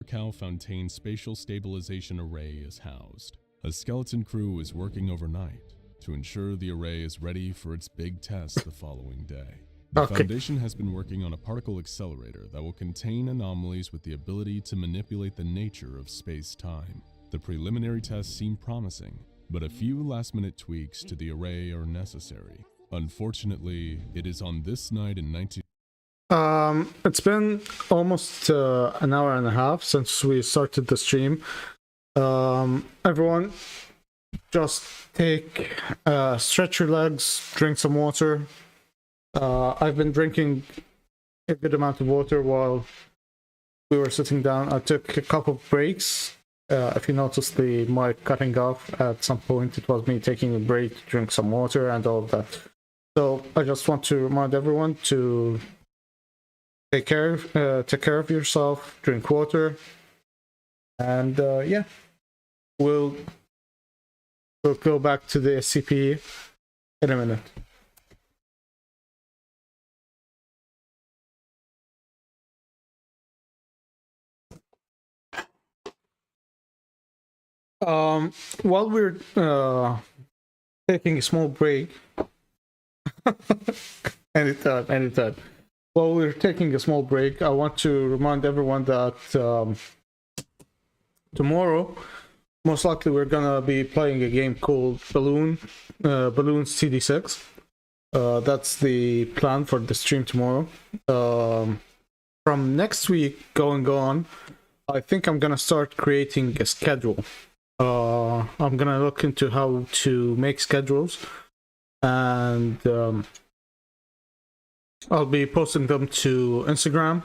Cow Fontaine Spatial Stabilization Array is housed. A skeleton crew is working overnight to ensure the array is ready for its big test the following day. The Foundation has been working on a particle accelerator that will contain anomalies with the ability to manipulate the nature of space-time. The preliminary tests seem promising, but a few last-minute tweaks to the array are necessary. Unfortunately, it is on this night in 19... It's been almost an hour and a half since we started the stream. Everyone, just stretch your legs, drink some water. I've been drinking a good amount of water while we were sitting down. I took a couple of breaks. If you noticed the mic cutting off at some point, it was me taking a break to drink some water and all of that. So I just want to remind everyone to take care of yourself, drink water, and yeah, we'll go back to the SCP in a minute. While we're taking a small break, anytime. While we're taking a small break, I want to remind everyone that tomorrow, most likely, we're gonna be playing a game called Balloons TD6. That's the plan for the stream tomorrow. From next week going on, I think I'm gonna start creating a schedule. I'm gonna look into how to make schedules, and I'll be posting them to Instagram,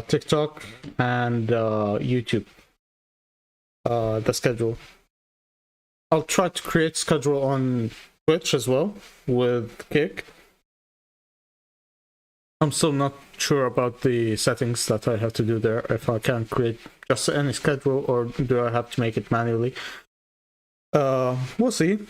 TikTok, and YouTube. The schedule. I'll try to create schedule on Twitch as well with Kick. I'm still not sure about the settings that I have to do there, if I can create just any schedule or do I have to make it manually. We'll see.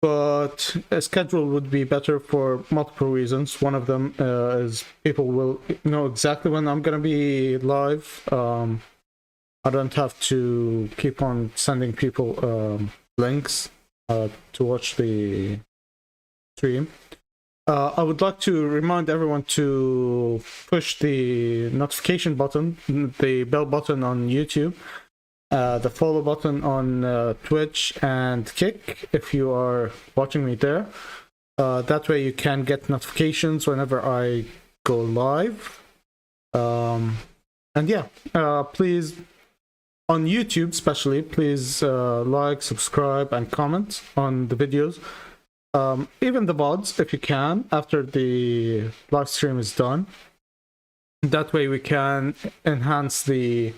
But a schedule would be better for multiple reasons. One of them is people will know exactly when I'm gonna be live. I don't have to keep on sending people links to watch the stream. I would like to remind everyone to push the notification button, the bell button on YouTube, the follow button on Twitch and Kick if you are watching me there. That way you can get notifications whenever I go live. And yeah, please, on YouTube especially, please like, subscribe, and comment on the videos. Even the VODs, if you can, after the live stream is done. That way we can enhance the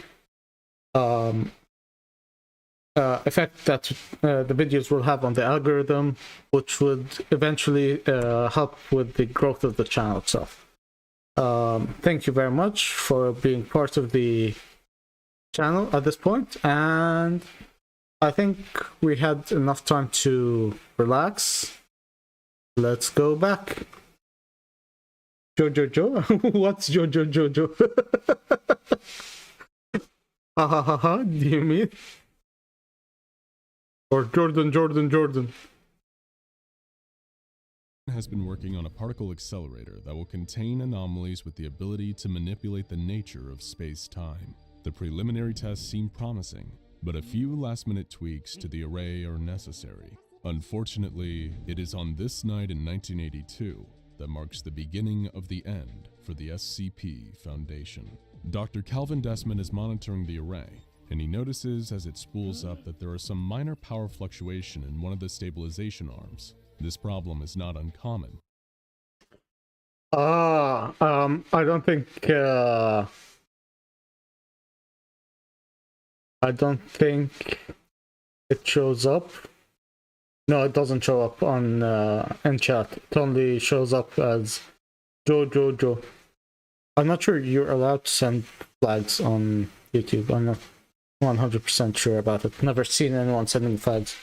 effect that the videos will have on the algorithm, which would eventually help with the growth of the channel itself. Thank you very much for being part of the channel at this point, and I think we had enough time to relax. Let's go back. Jojo? What's Jojo? Ha ha ha ha, do you mean? Or Jordan. Has been working on a particle accelerator that will contain anomalies with the ability to manipulate the nature of space-time. The preliminary tests seem promising, but a few last-minute tweaks to the array are necessary. Unfortunately, it is on this night in 1982 that marks the beginning of the end for the SCP Foundation. Dr. Calvin Desmond is monitoring the array, and he notices as it spools up that there are some minor power fluctuation in one of the stabilization arms. This problem is not uncommon. I don't think it shows up. No, it doesn't show up on in chat. It only shows up as Jojo. I'm not sure you're allowed to send flags on YouTube. I'm not 100% sure about it. Never seen anyone sending flags.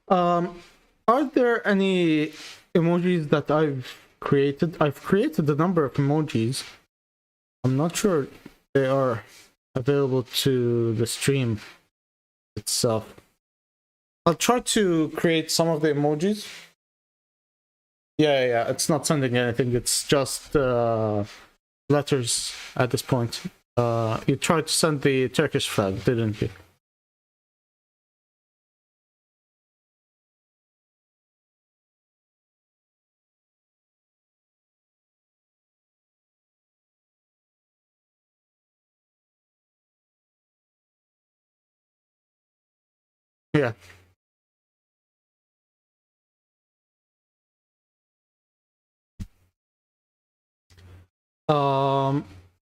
Are there any emojis that I've created? I've created a number of emojis. I'm not sure they are available to the stream itself. I'll try to create some of the emojis. Yeah, it's not sending anything. It's just letters at this point. You tried to send the Turkish flag, didn't you? Yeah.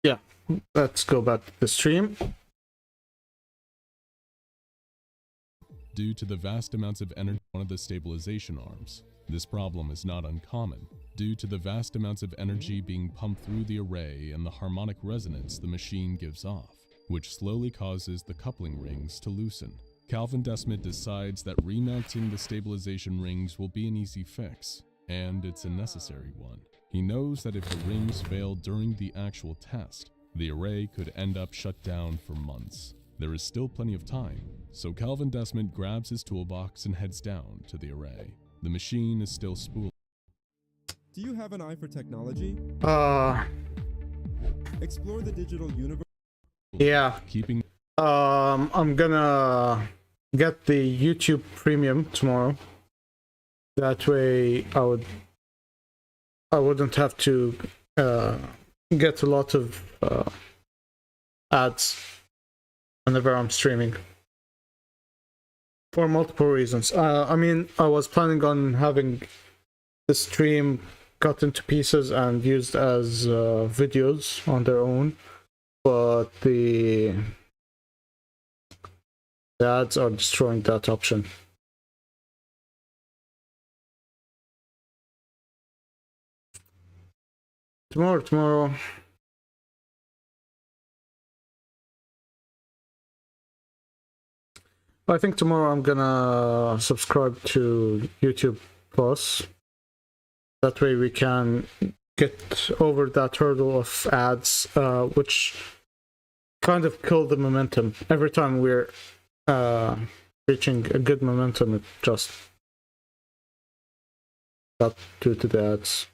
Yeah, let's go back to the stream. Due to the vast amounts of energy on one of the stabilization arms. This problem is not uncommon, due to the vast amounts of energy being pumped through the array and the harmonic resonance the machine gives off, which slowly causes the coupling rings to loosen. Calvin Desmond decides that remounting the stabilization rings will be an easy fix, and it's a necessary one. He knows that if the rings fail during the actual test, the array could end up shut down for months. There is still plenty of time, so Calvin Desmond grabs his toolbox and heads down to the array. The machine is still spooling. Do you have an eye for technology? Explore the digital universe. Yeah. Keeping. I'm gonna get the YouTube Premium tomorrow. That way, I wouldn't have to get a lot of ads whenever I'm streaming. For multiple reasons. I mean, I was planning on having the stream cut into pieces and used as videos on their own, but the ads are destroying that option. Tomorrow. I think tomorrow I'm gonna subscribe to YouTube Plus. That way we can get over that hurdle of ads, which kind of kill the momentum. Every time we're reaching a good momentum, it just got due to the ads.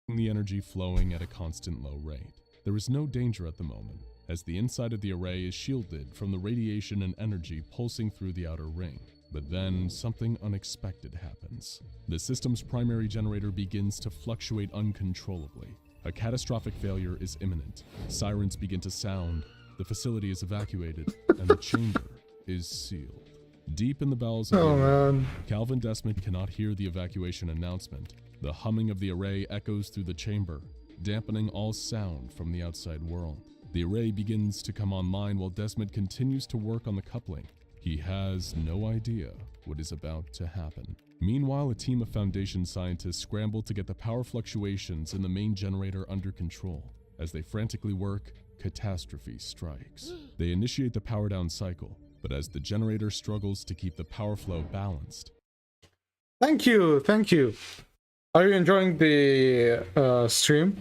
The energy flowing at a constant low rate. There is no danger at the moment, as the inside of the array is shielded from the radiation and energy pulsing through the outer ring. But then, something unexpected happens. The system's primary generator begins to fluctuate uncontrollably. A catastrophic failure is imminent. Sirens begin to sound, the facility is evacuated, and the chamber is sealed. Deep in the bowels of the Oh array, man. Calvin Desmond cannot hear the evacuation announcement. The humming of the array echoes through the chamber, dampening all sound from the outside world. The array begins to come online while Desmond continues to work on the coupling. He has no idea what is about to happen. Meanwhile, a team of Foundation scientists scramble to get the power fluctuations in the main generator under control. As they frantically work, catastrophe strikes. They initiate the power down cycle, but as the generator struggles to keep the power flow balanced. Thank you, thank you. Are you enjoying the stream?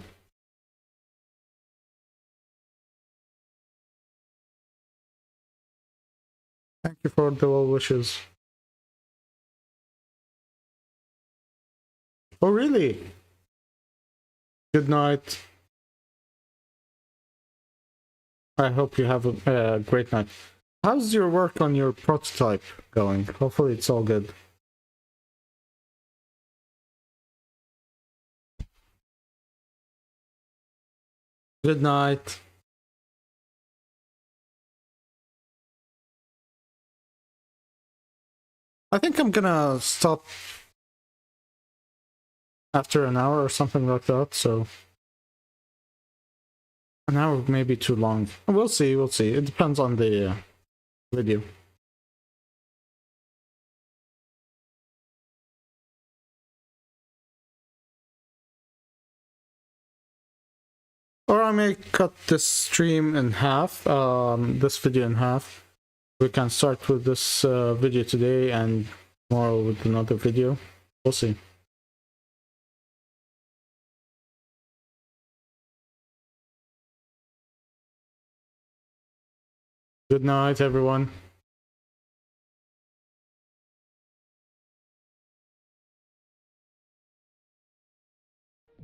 Thank you for the well wishes. Oh really? Good night. I hope you have a great night. How's your work on your prototype going? Hopefully it's all good. Good night. I think I'm gonna stop after an hour or something like that, so an hour may be too long. We'll see, we'll see. It depends on the video. Or I may cut this stream in half, this video in half. We can start with this video today and tomorrow with another video. We'll see. Good night, everyone.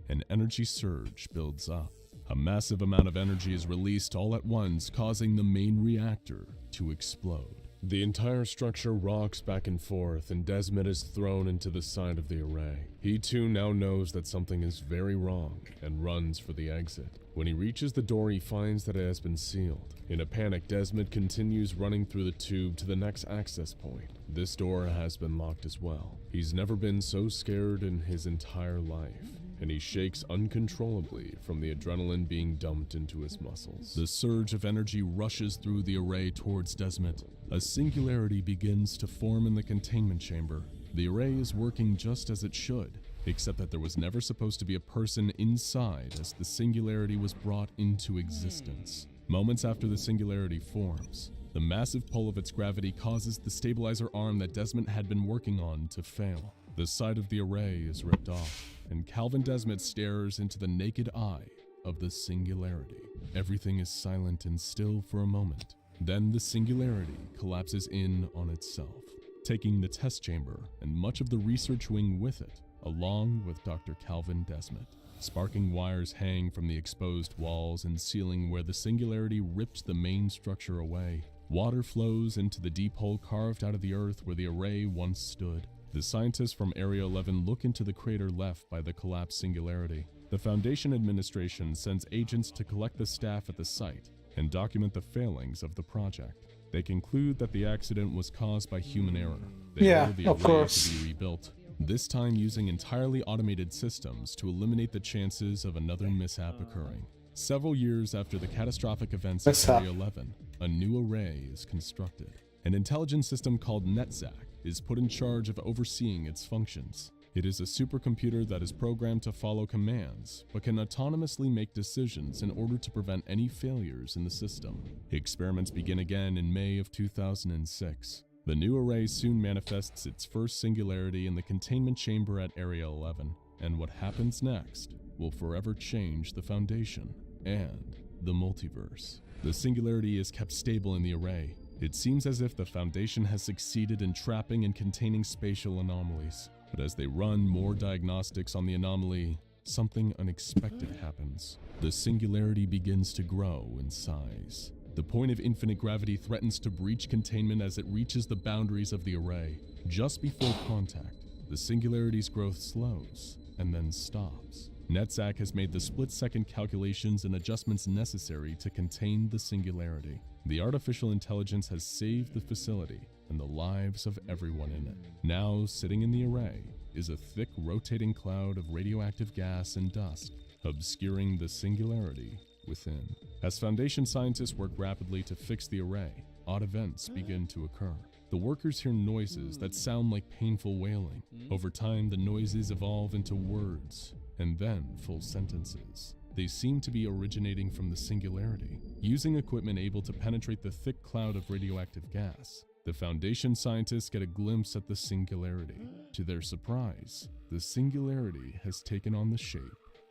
An energy surge builds up. A massive amount of energy is released all at once, causing the main reactor to explode. The entire structure rocks back and forth, and Desmond is thrown into the side of the array. He too now knows that something is very wrong and runs for the exit. When he reaches the door, he finds that it has been sealed. In a panic, Desmond continues running through the tube to the next access point. This door has been locked as well. He's never been so scared in his entire life, and he shakes uncontrollably from the adrenaline being dumped into his muscles. The surge of energy rushes through the array towards Desmond. A singularity begins to form in the containment chamber. The array is working just as it should, except that there was never supposed to be a person inside as the singularity was brought into existence. Moments after the singularity forms, the massive pull of its gravity causes the stabilizer arm that Desmond had been working on to fail. The side of the array is ripped off, and Calvin Desmond stares into the naked eye of the singularity. Everything is silent and still for a moment. Then the singularity collapses in on itself, taking the test chamber and much of the research wing with it, along with Dr. Calvin Desmond. Sparking wires hang from the exposed walls and ceiling where the singularity ripped the main structure away. Water flows into the deep hole carved out of the earth where the array once stood. The scientists from Area 11 look into the crater left by the collapsed singularity. The Foundation administration sends agents to collect the staff at the site and document the failings of the project. They conclude that the accident was caused by human error. They order the array to be rebuilt, this time using entirely automated systems to eliminate the chances of another mishap occurring. Several years after the catastrophic events at Area 11, a new array is constructed. An intelligence system called NetZac is put in charge of overseeing its functions. It is a supercomputer that is programmed to follow commands, but can autonomously make decisions in order to prevent any failures in the system. Experiments begin again in May of 2006. The new array soon manifests its first singularity in the containment chamber at Area 11, and what happens next will forever change the Foundation and the multiverse. The singularity is kept stable in the array. It seems as if the Foundation has succeeded in trapping and containing spatial anomalies. But as they run more diagnostics on the anomaly, something unexpected happens. The singularity begins to grow in size. The point of infinite gravity threatens to breach containment as it reaches the boundaries of the array. Just before contact, the singularity's growth slows and then stops. NetSAC has made the split-second calculations and adjustments necessary to contain the singularity. The artificial intelligence has saved the facility and the lives of everyone in it. Now, sitting in the array is a thick rotating cloud of radioactive gas and dust, obscuring the singularity within. As Foundation scientists work rapidly to fix the array, odd events begin to occur. The workers hear noises that sound like painful wailing. Over time, the noises evolve into words, and then full sentences. They seem to be originating from the singularity. Using equipment able to penetrate the thick cloud of radioactive gas, the Foundation scientists get a glimpse at the singularity. To their surprise, the singularity has taken on the shape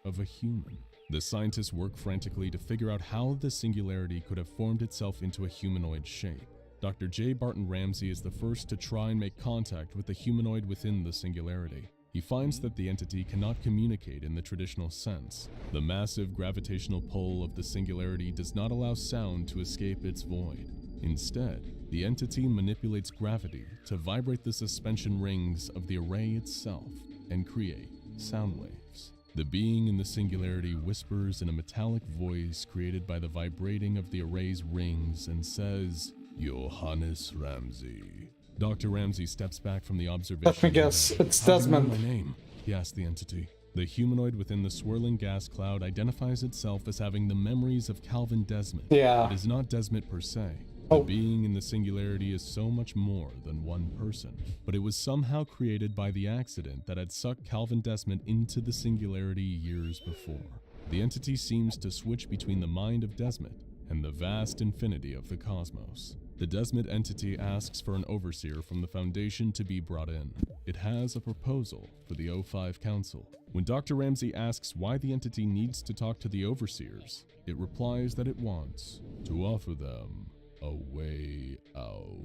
of a human. The scientists work frantically to figure out how the singularity could have formed itself into a humanoid shape. Dr. J. Barton Ramsey is the first to try and make contact with the humanoid within the singularity. He finds that the entity cannot communicate in the traditional sense. The massive gravitational pull of the singularity does not allow sound to escape its void. Instead, the entity manipulates gravity to vibrate the suspension rings of the array itself and create sound waves. The being in the singularity whispers in a metallic voice created by the vibrating of the array's rings and says, "Johannes Ramsey." Dr. Ramsey steps back from the observation. Let me guess, it's "How do you know Desmond. my name?" he asks the entity. The humanoid within the swirling gas cloud identifies itself as having the memories of Calvin Desmond. Yeah. It is not Desmond per se. Oh. The being in the singularity is so much more than one person, but it was somehow created by the accident that had sucked Calvin Desmond into the singularity years before. The entity seems to switch between the mind of Desmond and the vast infinity of the cosmos. The Desmond entity asks for an overseer from the Foundation to be brought in. It has a proposal for the O5 Council. When Dr. Ramsey asks why the entity needs to talk to the overseers, it replies that it wants to offer them a way out.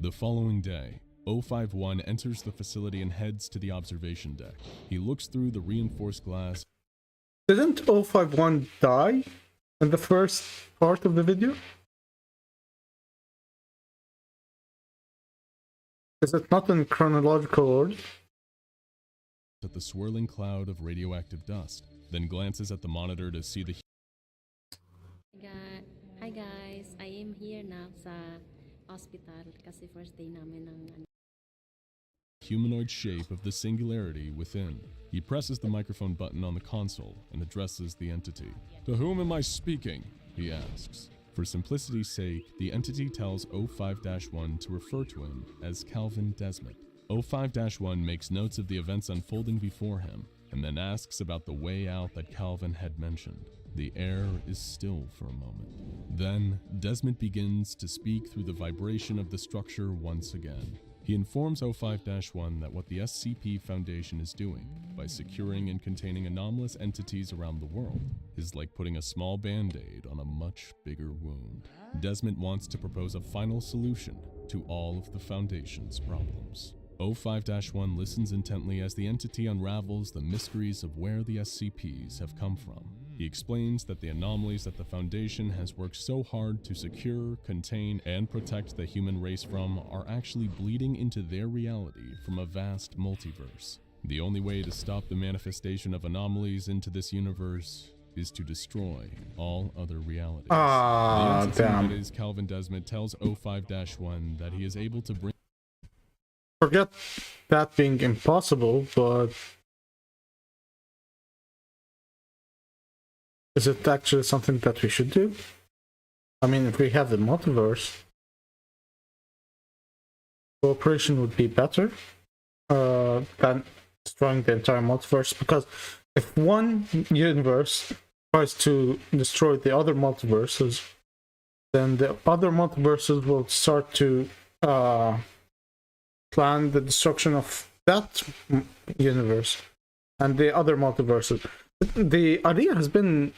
The following day, O51 enters the facility and heads to the observation deck. He looks through the reinforced glass. Didn't 051 die in the first part of the video? Is it not in chronological order? At the swirling cloud of radioactive dust, then glances at the monitor to see the Hi guys, I am here now sa hospital kasi first day namin ng humanoid shape of the singularity within. He presses the microphone button on the console and addresses the entity. "To whom am I speaking?" he asks. For simplicity's sake, the entity tells O5-1 to refer to him as Calvin Desmond. O5-1 makes notes of the events unfolding before him, and then asks about the way out that Calvin had mentioned. The air is still for a moment. Then, Desmond begins to speak through the vibration of the structure once again. He informs O5-1 that what the SCP Foundation is doing by securing and containing anomalous entities around the world is like putting a small band-aid on a much bigger wound. Desmond wants to propose a final solution to all of the Foundation's problems. O5-1 listens intently as the entity unravels the mysteries of where the SCPs have come from. He explains that the anomalies that the Foundation has worked so hard to secure, contain, and protect the human race from are actually bleeding into their reality from a vast multiverse. The only way to stop the manifestation of anomalies into this universe is to destroy all other realities. The entity that is Calvin Desmond tells O5-1 that he is able to bring... Forget that being impossible, but... is it actually something that we should do? I mean, if we have the multiverse, cooperation would be better than destroying the entire multiverse, because if one universe tries to destroy the other multiverses, then the other multiverses will start to plan the destruction of that universe and the other multiverses. The idea has been,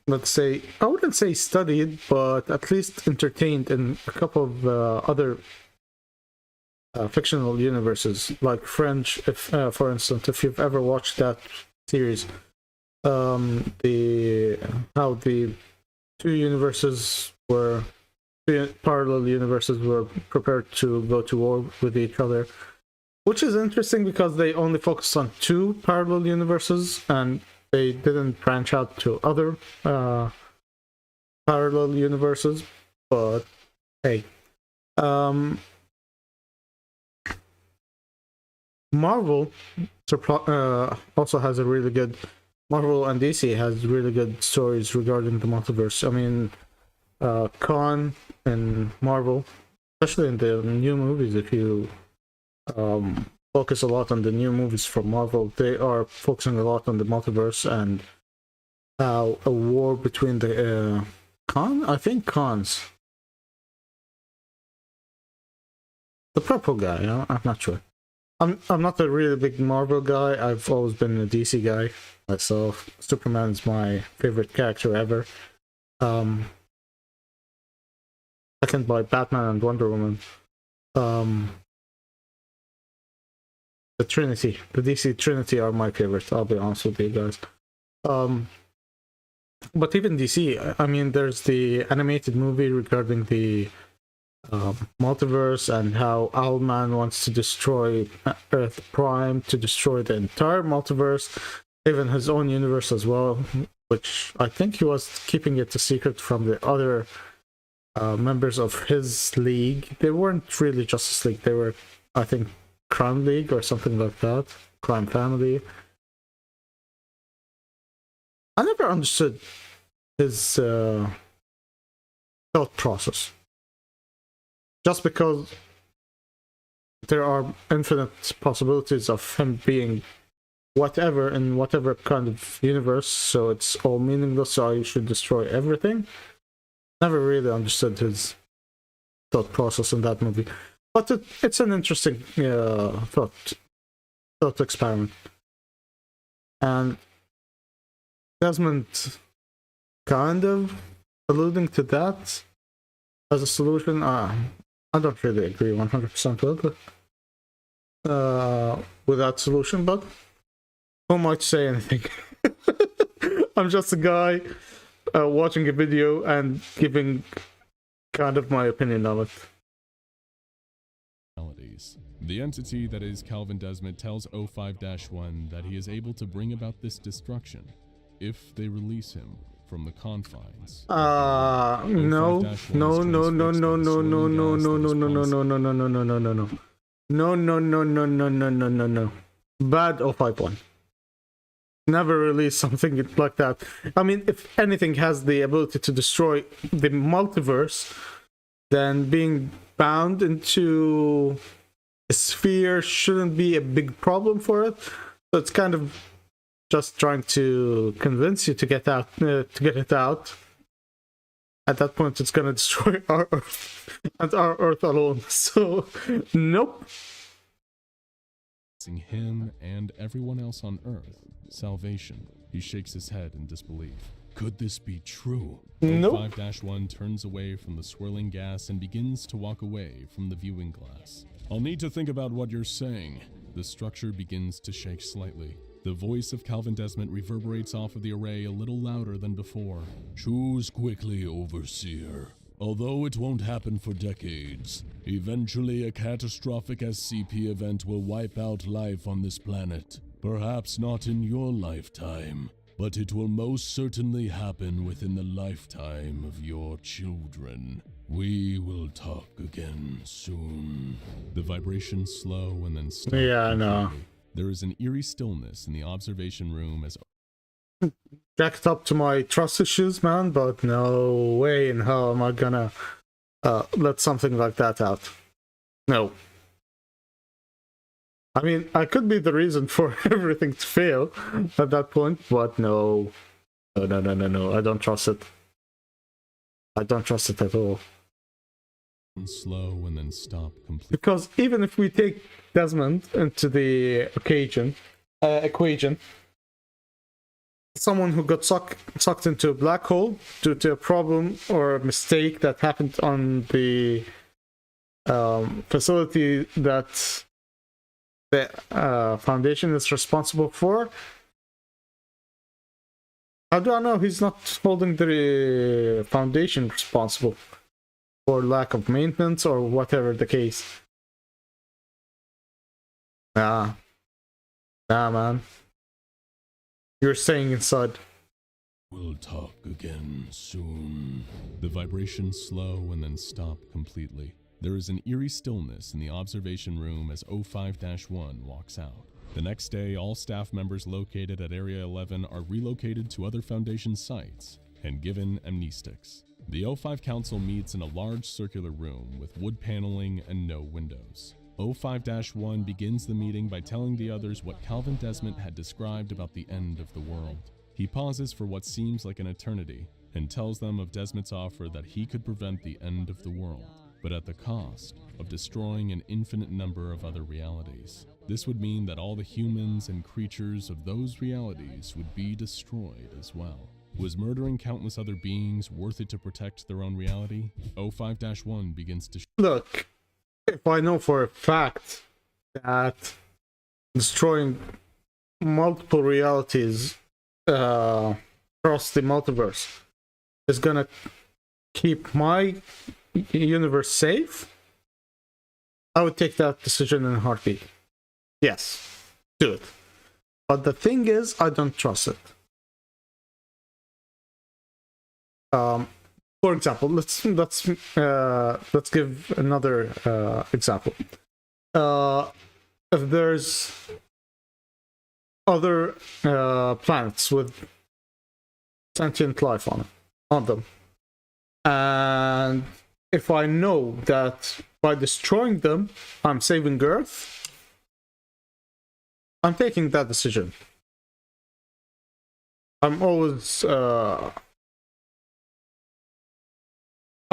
let's say, I wouldn't say studied, but at least entertained in a couple of other fictional universes, like French, if, for instance, if you've ever watched that series, how the two parallel universes were prepared to go to war with each other. which is interesting because they only focus on 2 parallel universes and they didn't branch out to other parallel universes. But hey, Marvel also has a really good. Marvel and DC has really good stories regarding the multiverse. I mean, Khan and Marvel, especially in the new movies, if you focus a lot on the new movies from Marvel, they are focusing a lot on the multiverse and how a war between the Khan's the purple guy. I'm not sure. I'm not a really big Marvel guy. I've always been a DC guy myself. Superman's my favorite character ever. Second by Batman and Wonder Woman. The Trinity, the DC Trinity are my favorite. I'll be honest with you guys. But even DC, I mean, there's the animated movie regarding the multiverse and how Owlman wants to destroy Earth Prime to destroy the entire multiverse, even his own universe as well, which I think he was keeping it a secret from the other members of his league. They weren't really Justice League, they were, I think, Crime League or something like that. Crime Family. I never understood his thought process. Just because there are infinite possibilities of him being whatever in whatever kind of universe, so it's all meaningless, so you should destroy everything. Never really understood his thought process in that movie. But it's an interesting thought experiment. And Desmond kind of alluding to that as a solution. I don't really agree 100% with that solution, but who might say anything? I'm just a guy watching a video and giving kind of my opinion on it. The entity that is Calvin Desmond tells O5-1 that he is able to bring about this destruction if they release him from the confines. No. Bad 051. Never release something like that. I mean, if anything has the ability to destroy the multiverse, then being bound into a sphere shouldn't be a big problem for it. So it's kind of just trying to convince you to get out, to get it out. At that point, it's gonna destroy our Earth and our Earth alone. So, nope. Him and everyone else on Earth salvation. He shakes his head in disbelief. Could this be true? Nope. 5-1 turns away from the swirling gas and begins to walk away from the viewing glass. I'll need to think about what you're saying. The structure begins to shake slightly. The voice of Calvin Desmond reverberates off of the array a little louder than before. Choose quickly, Overseer. Although it won't happen for decades, eventually a catastrophic SCP event will wipe out life on this planet. Perhaps not in your lifetime, but it will most certainly happen within the lifetime of your children. We will talk again soon. The vibrations slow and then stop. Yeah, I know. There is an eerie stillness in the observation room as jacked up to my trust issues, man, but no way in hell am I gonna let something like that out. No. I mean, I could be the reason for everything to fail at that point, but no. No. I don't trust it. I don't trust it at all. Slow and then stop completely. Because even if we take Desmond into the equation, someone who got sucked into a black hole due to a problem or a mistake that happened on the facility that the Foundation is responsible for. How do I know he's not holding the Foundation responsible for lack of maintenance or whatever the case? Nah. Nah, man. You're staying inside. We'll talk again soon. The vibrations slow and then stop completely. There is an eerie stillness in the observation room as O5-1 walks out. The next day, all staff members located at Area 11 are relocated to other Foundation sites and given amnestics. The O5 Council meets in a large circular room with wood paneling and no windows. O5-1 begins the meeting by telling the others what Calvin Desmond had described about the end of the world. He pauses for what seems like an eternity and tells them of Desmond's offer that he could prevent the end of the world, but at the cost of destroying an infinite number of other realities. This would mean that all the humans and creatures of those realities would be destroyed as well. Was murdering countless other beings worth it to protect their own reality? O5-1 begins to Look, if I know for a fact that destroying multiple realities across the multiverse is gonna keep my universe safe, I would take that decision in a heartbeat. Yes, do it. But the thing is, I don't trust it. For example, let's give another example. If there's other planets with sentient life on them, and if I know that by destroying them I'm saving Earth, I'm taking that decision. I'm always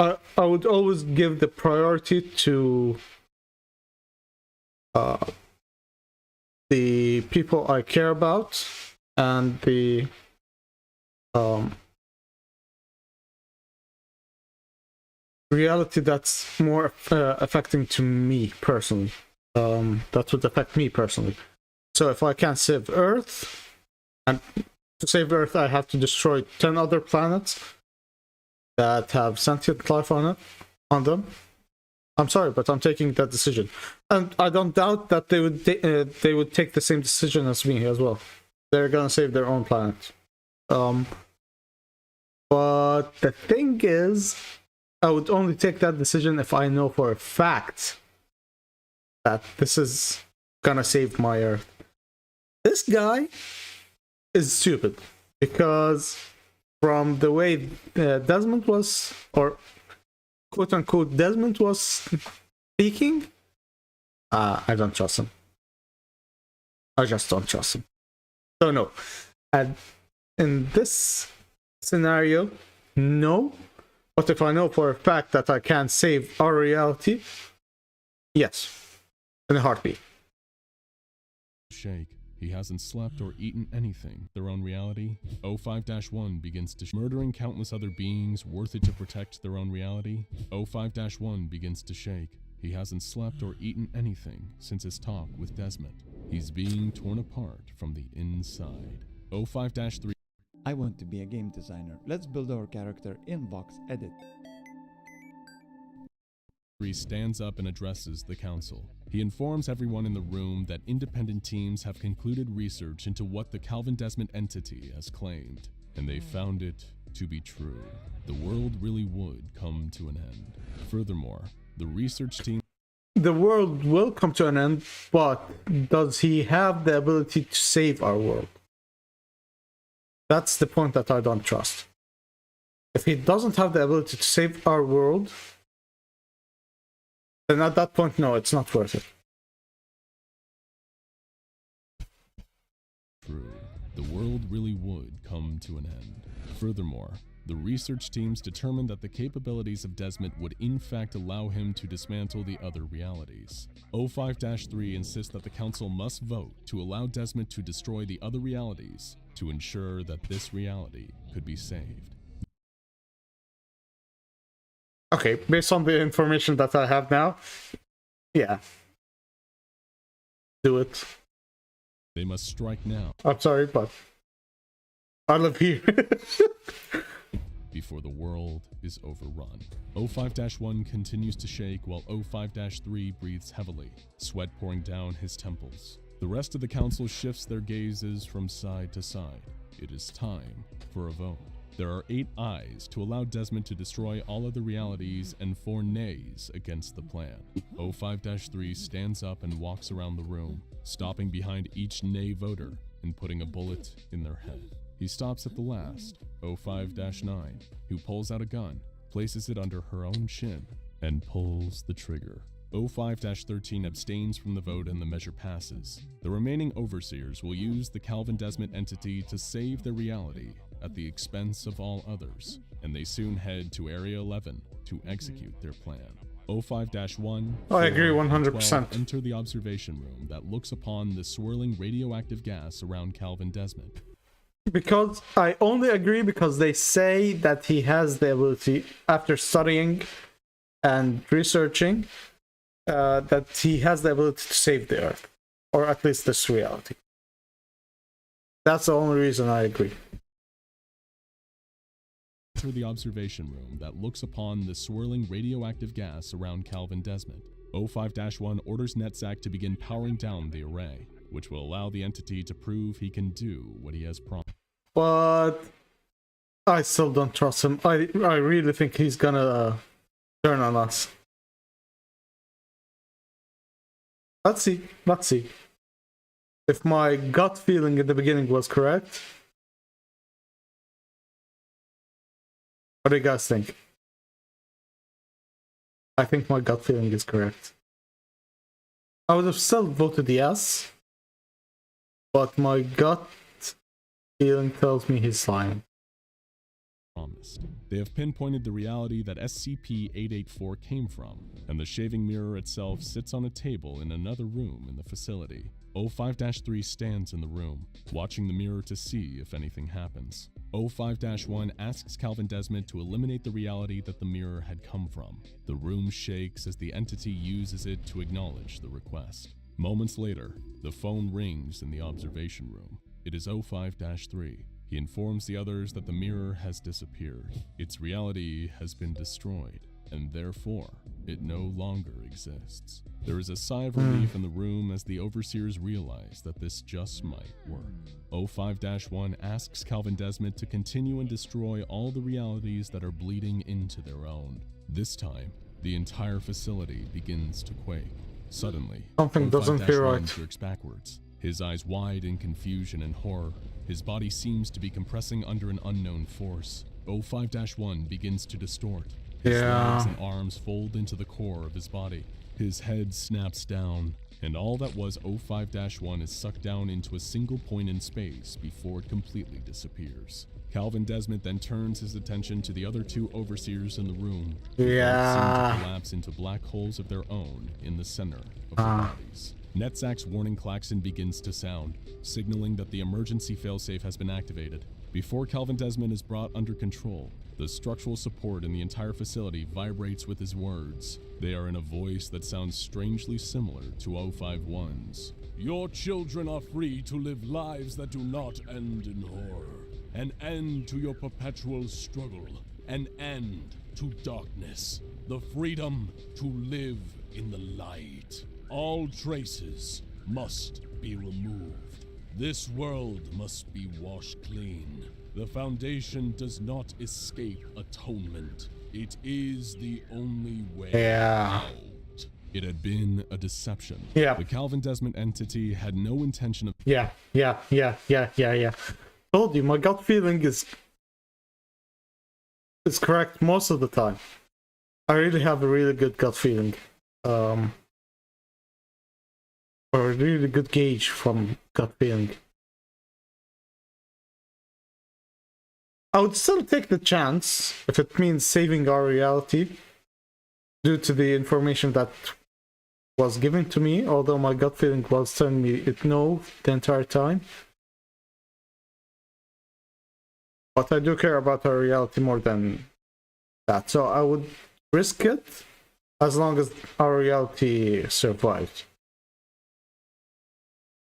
I would always give the priority to the people I care about and the reality that's more affecting to me personally. That would affect me personally. So if I can't save Earth, and to save Earth I have to destroy 10 other planets that have sentient life on them, I'm sorry, but I'm taking that decision. And I don't doubt that they would take the same decision as me as well. They're gonna save their own planet. But the thing is, I would only take that decision if I know for a fact that this is gonna save my Earth. This guy is stupid, because from the way Desmond was, or quote unquote Desmond was speaking, I don't trust him. I just don't trust him. So no. And in this scenario, no. But if I know for a fact that I can save our reality, yes, in a heartbeat. shake. He hasn't slept or eaten anything. Their own reality. O5-1 begins to murdering countless other beings worth it to protect their own reality. O5-1 begins to shake. He hasn't slept or eaten anything since his talk with Desmond. He's being torn apart from the inside. O5-3. I want to be a game designer. Let's build our character in Vox Edit. Stands up and addresses the council. He informs everyone in the room that independent teams have concluded research into what the Calvin Desmond entity has claimed, and they found it to be true. The world really would come to an end. Furthermore, the research team... The world will come to an end, but does he have the ability to save our world? That's the point that I don't trust. If he doesn't have the ability to save our world, then at that point, no, it's not worth it. True. The world really would come to an end. Furthermore, the research teams determined that the capabilities of Desmond would in fact allow him to dismantle the other realities. O5-3 insists that the council must vote to allow Desmond to destroy the other realities to ensure that this reality could be saved. Okay, based on the information that I have now, yeah. Do it. They must strike now. I'm sorry, but I live here. before the world is overrun. O5-1 continues to shake while O5-3 breathes heavily, sweat pouring down his temples. The rest of the council shifts their gazes from side to side. It is time for a vote. There are 8 ayes to allow Desmond to destroy all other realities and 4 nays against the plan. O5-3 stands up and walks around the room, stopping behind each nay voter and putting a bullet in their head. He stops at the last, O5-9, who pulls out a gun, places it under her own chin, and pulls the trigger. O5-13 abstains from the vote and the measure passes. The remaining overseers will use the Calvin Desmond entity to save their reality at the expense of all others, and they soon head to Area 11 to execute their plan. O5-1, I agree 4, and 100%. 12 enter the observation room that looks upon the swirling radioactive gas around Calvin Desmond. Because I only agree because they say that he has the ability, after studying and researching, that he has the ability to save the Earth, or at least this reality. That's the only reason I agree. Enter the observation room that looks upon the swirling radioactive gas around Calvin Desmond. O5-1 orders Netzach to begin powering down the array, which will allow the entity to prove he can do what he has promised. But I still don't trust him. I really think he's gonna turn on us. Let's see. Let's see. If my gut feeling in the beginning was correct. What do you guys think? I think my gut feeling is correct. I would have still voted yes, but my gut feeling tells me he's lying. They have pinpointed the reality that SCP-884 came from, and the shaving mirror itself sits on a table in another room in the facility. O5-3 stands in the room, watching the mirror to see if anything happens. O5-1 asks Calvin Desmond to eliminate the reality that the mirror had come from. The room shakes as the entity uses it to acknowledge the request. Moments later, the phone rings in the observation room. It is O5-3. He informs the others that the mirror has disappeared. Its reality has been destroyed, and therefore, it no longer exists. There is a sigh of relief in the room as the overseers realize that this just might work. O5-1 asks Calvin Desmond to continue and destroy all the realities that are bleeding into their own. This time, the entire facility begins to quake. Suddenly, something doesn't feel right. Jerks backwards, his eyes wide in confusion and horror. His body seems to be compressing under an unknown force. O5-1 begins to distort. His legs and arms fold into the core of his body. His head snaps down, and all that was O5-1 is sucked down into a single point in space before it completely disappears. Calvin Desmond then turns his attention to the other 2 overseers in the room. They seem to collapse into black holes of their own in the center of their bodies. Netzach's warning klaxon begins to sound, signaling that the emergency failsafe has been activated. Before Calvin Desmond is brought under control, the structural support in the entire facility vibrates with his words. They are in a voice that sounds strangely similar to O5-1's. Your children are free to live lives that do not end in horror. An end to your perpetual struggle. An end to darkness. The freedom to live in the light. All traces must be removed. This world must be washed clean. The Foundation does not escape atonement. It is the only way out. It had been a deception. The Calvin Desmond entity had no intention of... Yeah. Told you, my gut feeling is correct most of the time. I really have a really good gut feeling. Or a really good gauge from gut feeling. I would still take the chance if it means saving our reality due to the information that was given to me, although my gut feeling was telling me no the entire time. But I do care about our reality more than that, so I would risk it as long as our reality survived.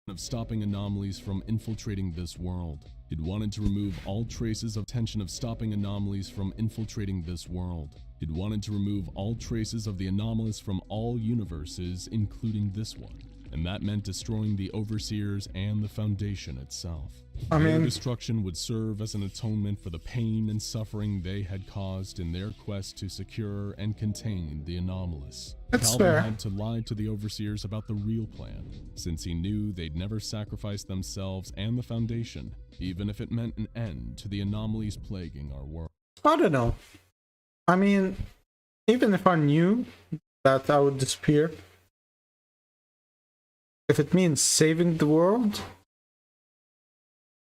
Of stopping anomalies from infiltrating this world. It wanted to remove all traces of tension of stopping anomalies from infiltrating this world. It wanted to remove all traces of the anomalous from all universes, including this one. And that meant destroying the Overseers and the Foundation itself. Their destruction would serve as an atonement for the pain and suffering they had caused in their quest to secure and contain the anomalous. Calvin had to lie to the Overseers about the real plan, since he knew they'd never sacrifice themselves and the Foundation, even if it meant an end to the anomalies plaguing our world. I don't know. I mean, even if I knew that I would disappear, if it means saving the world,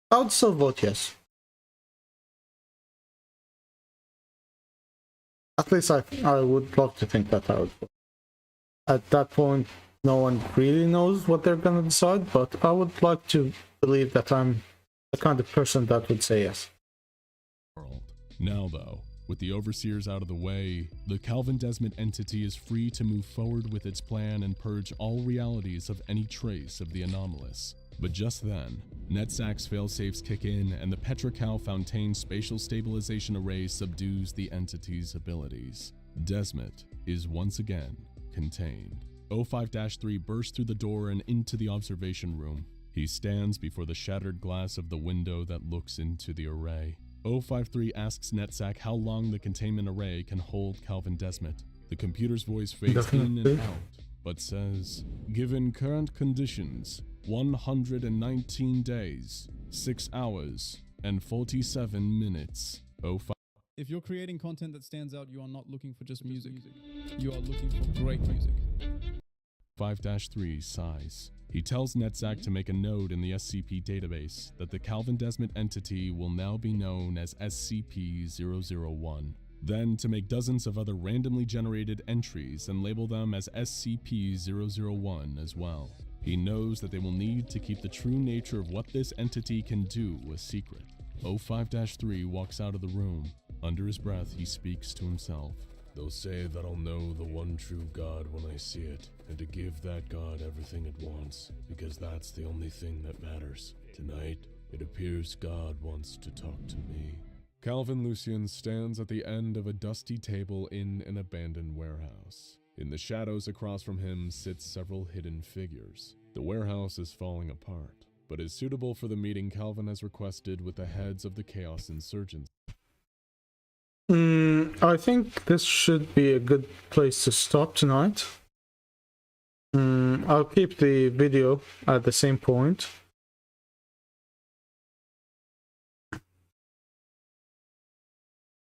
I would still vote yes. At least I would love to think that I would vote. At that point, no one really knows what they're gonna decide, but I would like to believe that I'm the kind of person that would say yes. Now though, with the Overseers out of the way, the Calvin Desmond entity is free to move forward with its plan and purge all realities of any trace of the anomalous. But just then, NetSAC's failsafes kick in and the Petrocal Fontaine Spatial Stabilization Array subdues the entity's abilities. Desmond is once again contained. 05-3 bursts through the door and into the observation room. He stands before the shattered glass of the window that looks into the array. 053 asks NetSAC how long the containment array can hold Calvin Desmond. The computer's voice fades in and out, but says, given current conditions, 119 days, 6 hours, and 47 minutes. 05. If you're creating content that stands out, you are not looking for just music. You are looking for great music. 5-3 sighs. He tells NetSAC to make a note in the SCP database that the Calvin Desmond entity will now be known as SCP-001. Then to make dozens of other randomly generated entries and label them as SCP-001 as well. He knows that they will need to keep the true nature of what this entity can do a secret. 05-3 walks out of the room. Under his breath, he speaks to himself. They'll say that I'll know the one true God when I see it, and to give that God everything it wants, because that's the only thing that matters. Tonight, it appears God wants to talk to me. Calvin Lucian stands at the end of a dusty table in an abandoned warehouse. In the shadows across from him sit several hidden figures. The warehouse is falling apart, but is suitable for the meeting Calvin has requested with the heads of the Chaos Insurgents. I think this should be a good place to stop tonight. I'll keep the video at the same point. I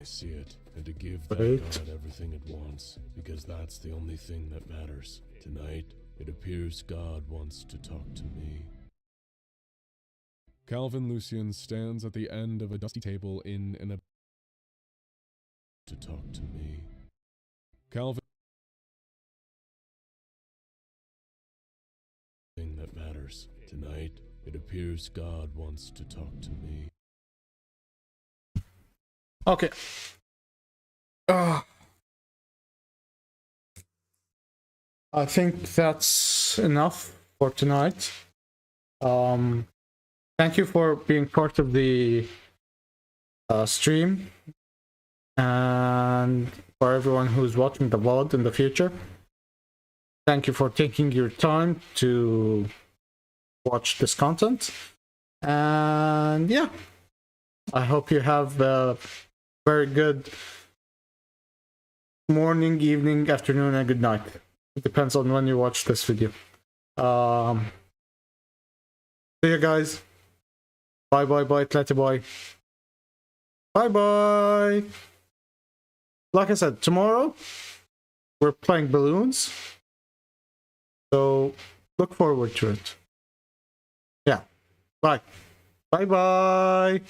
see it, and to give that God everything it wants, because that's the only thing that matters. Tonight, it appears God wants to talk to me. Calvin Lucian stands at the end of a dusty table in an to talk to me. Calvin thing that matters. Tonight, it appears God wants to talk to me. Okay. I think that's enough for tonight. Thank you for being part of the stream, and for everyone who's watching the VOD in the future. Thank you for taking your time to watch this content. And yeah, I hope you have a very good morning, evening, afternoon, and good night. It depends on when you watch this video. See you guys. Bye bye bye, Tlati bye. Bye bye. Like I said, tomorrow we're playing balloons, so look forward to it. Yeah. Bye. Bye bye.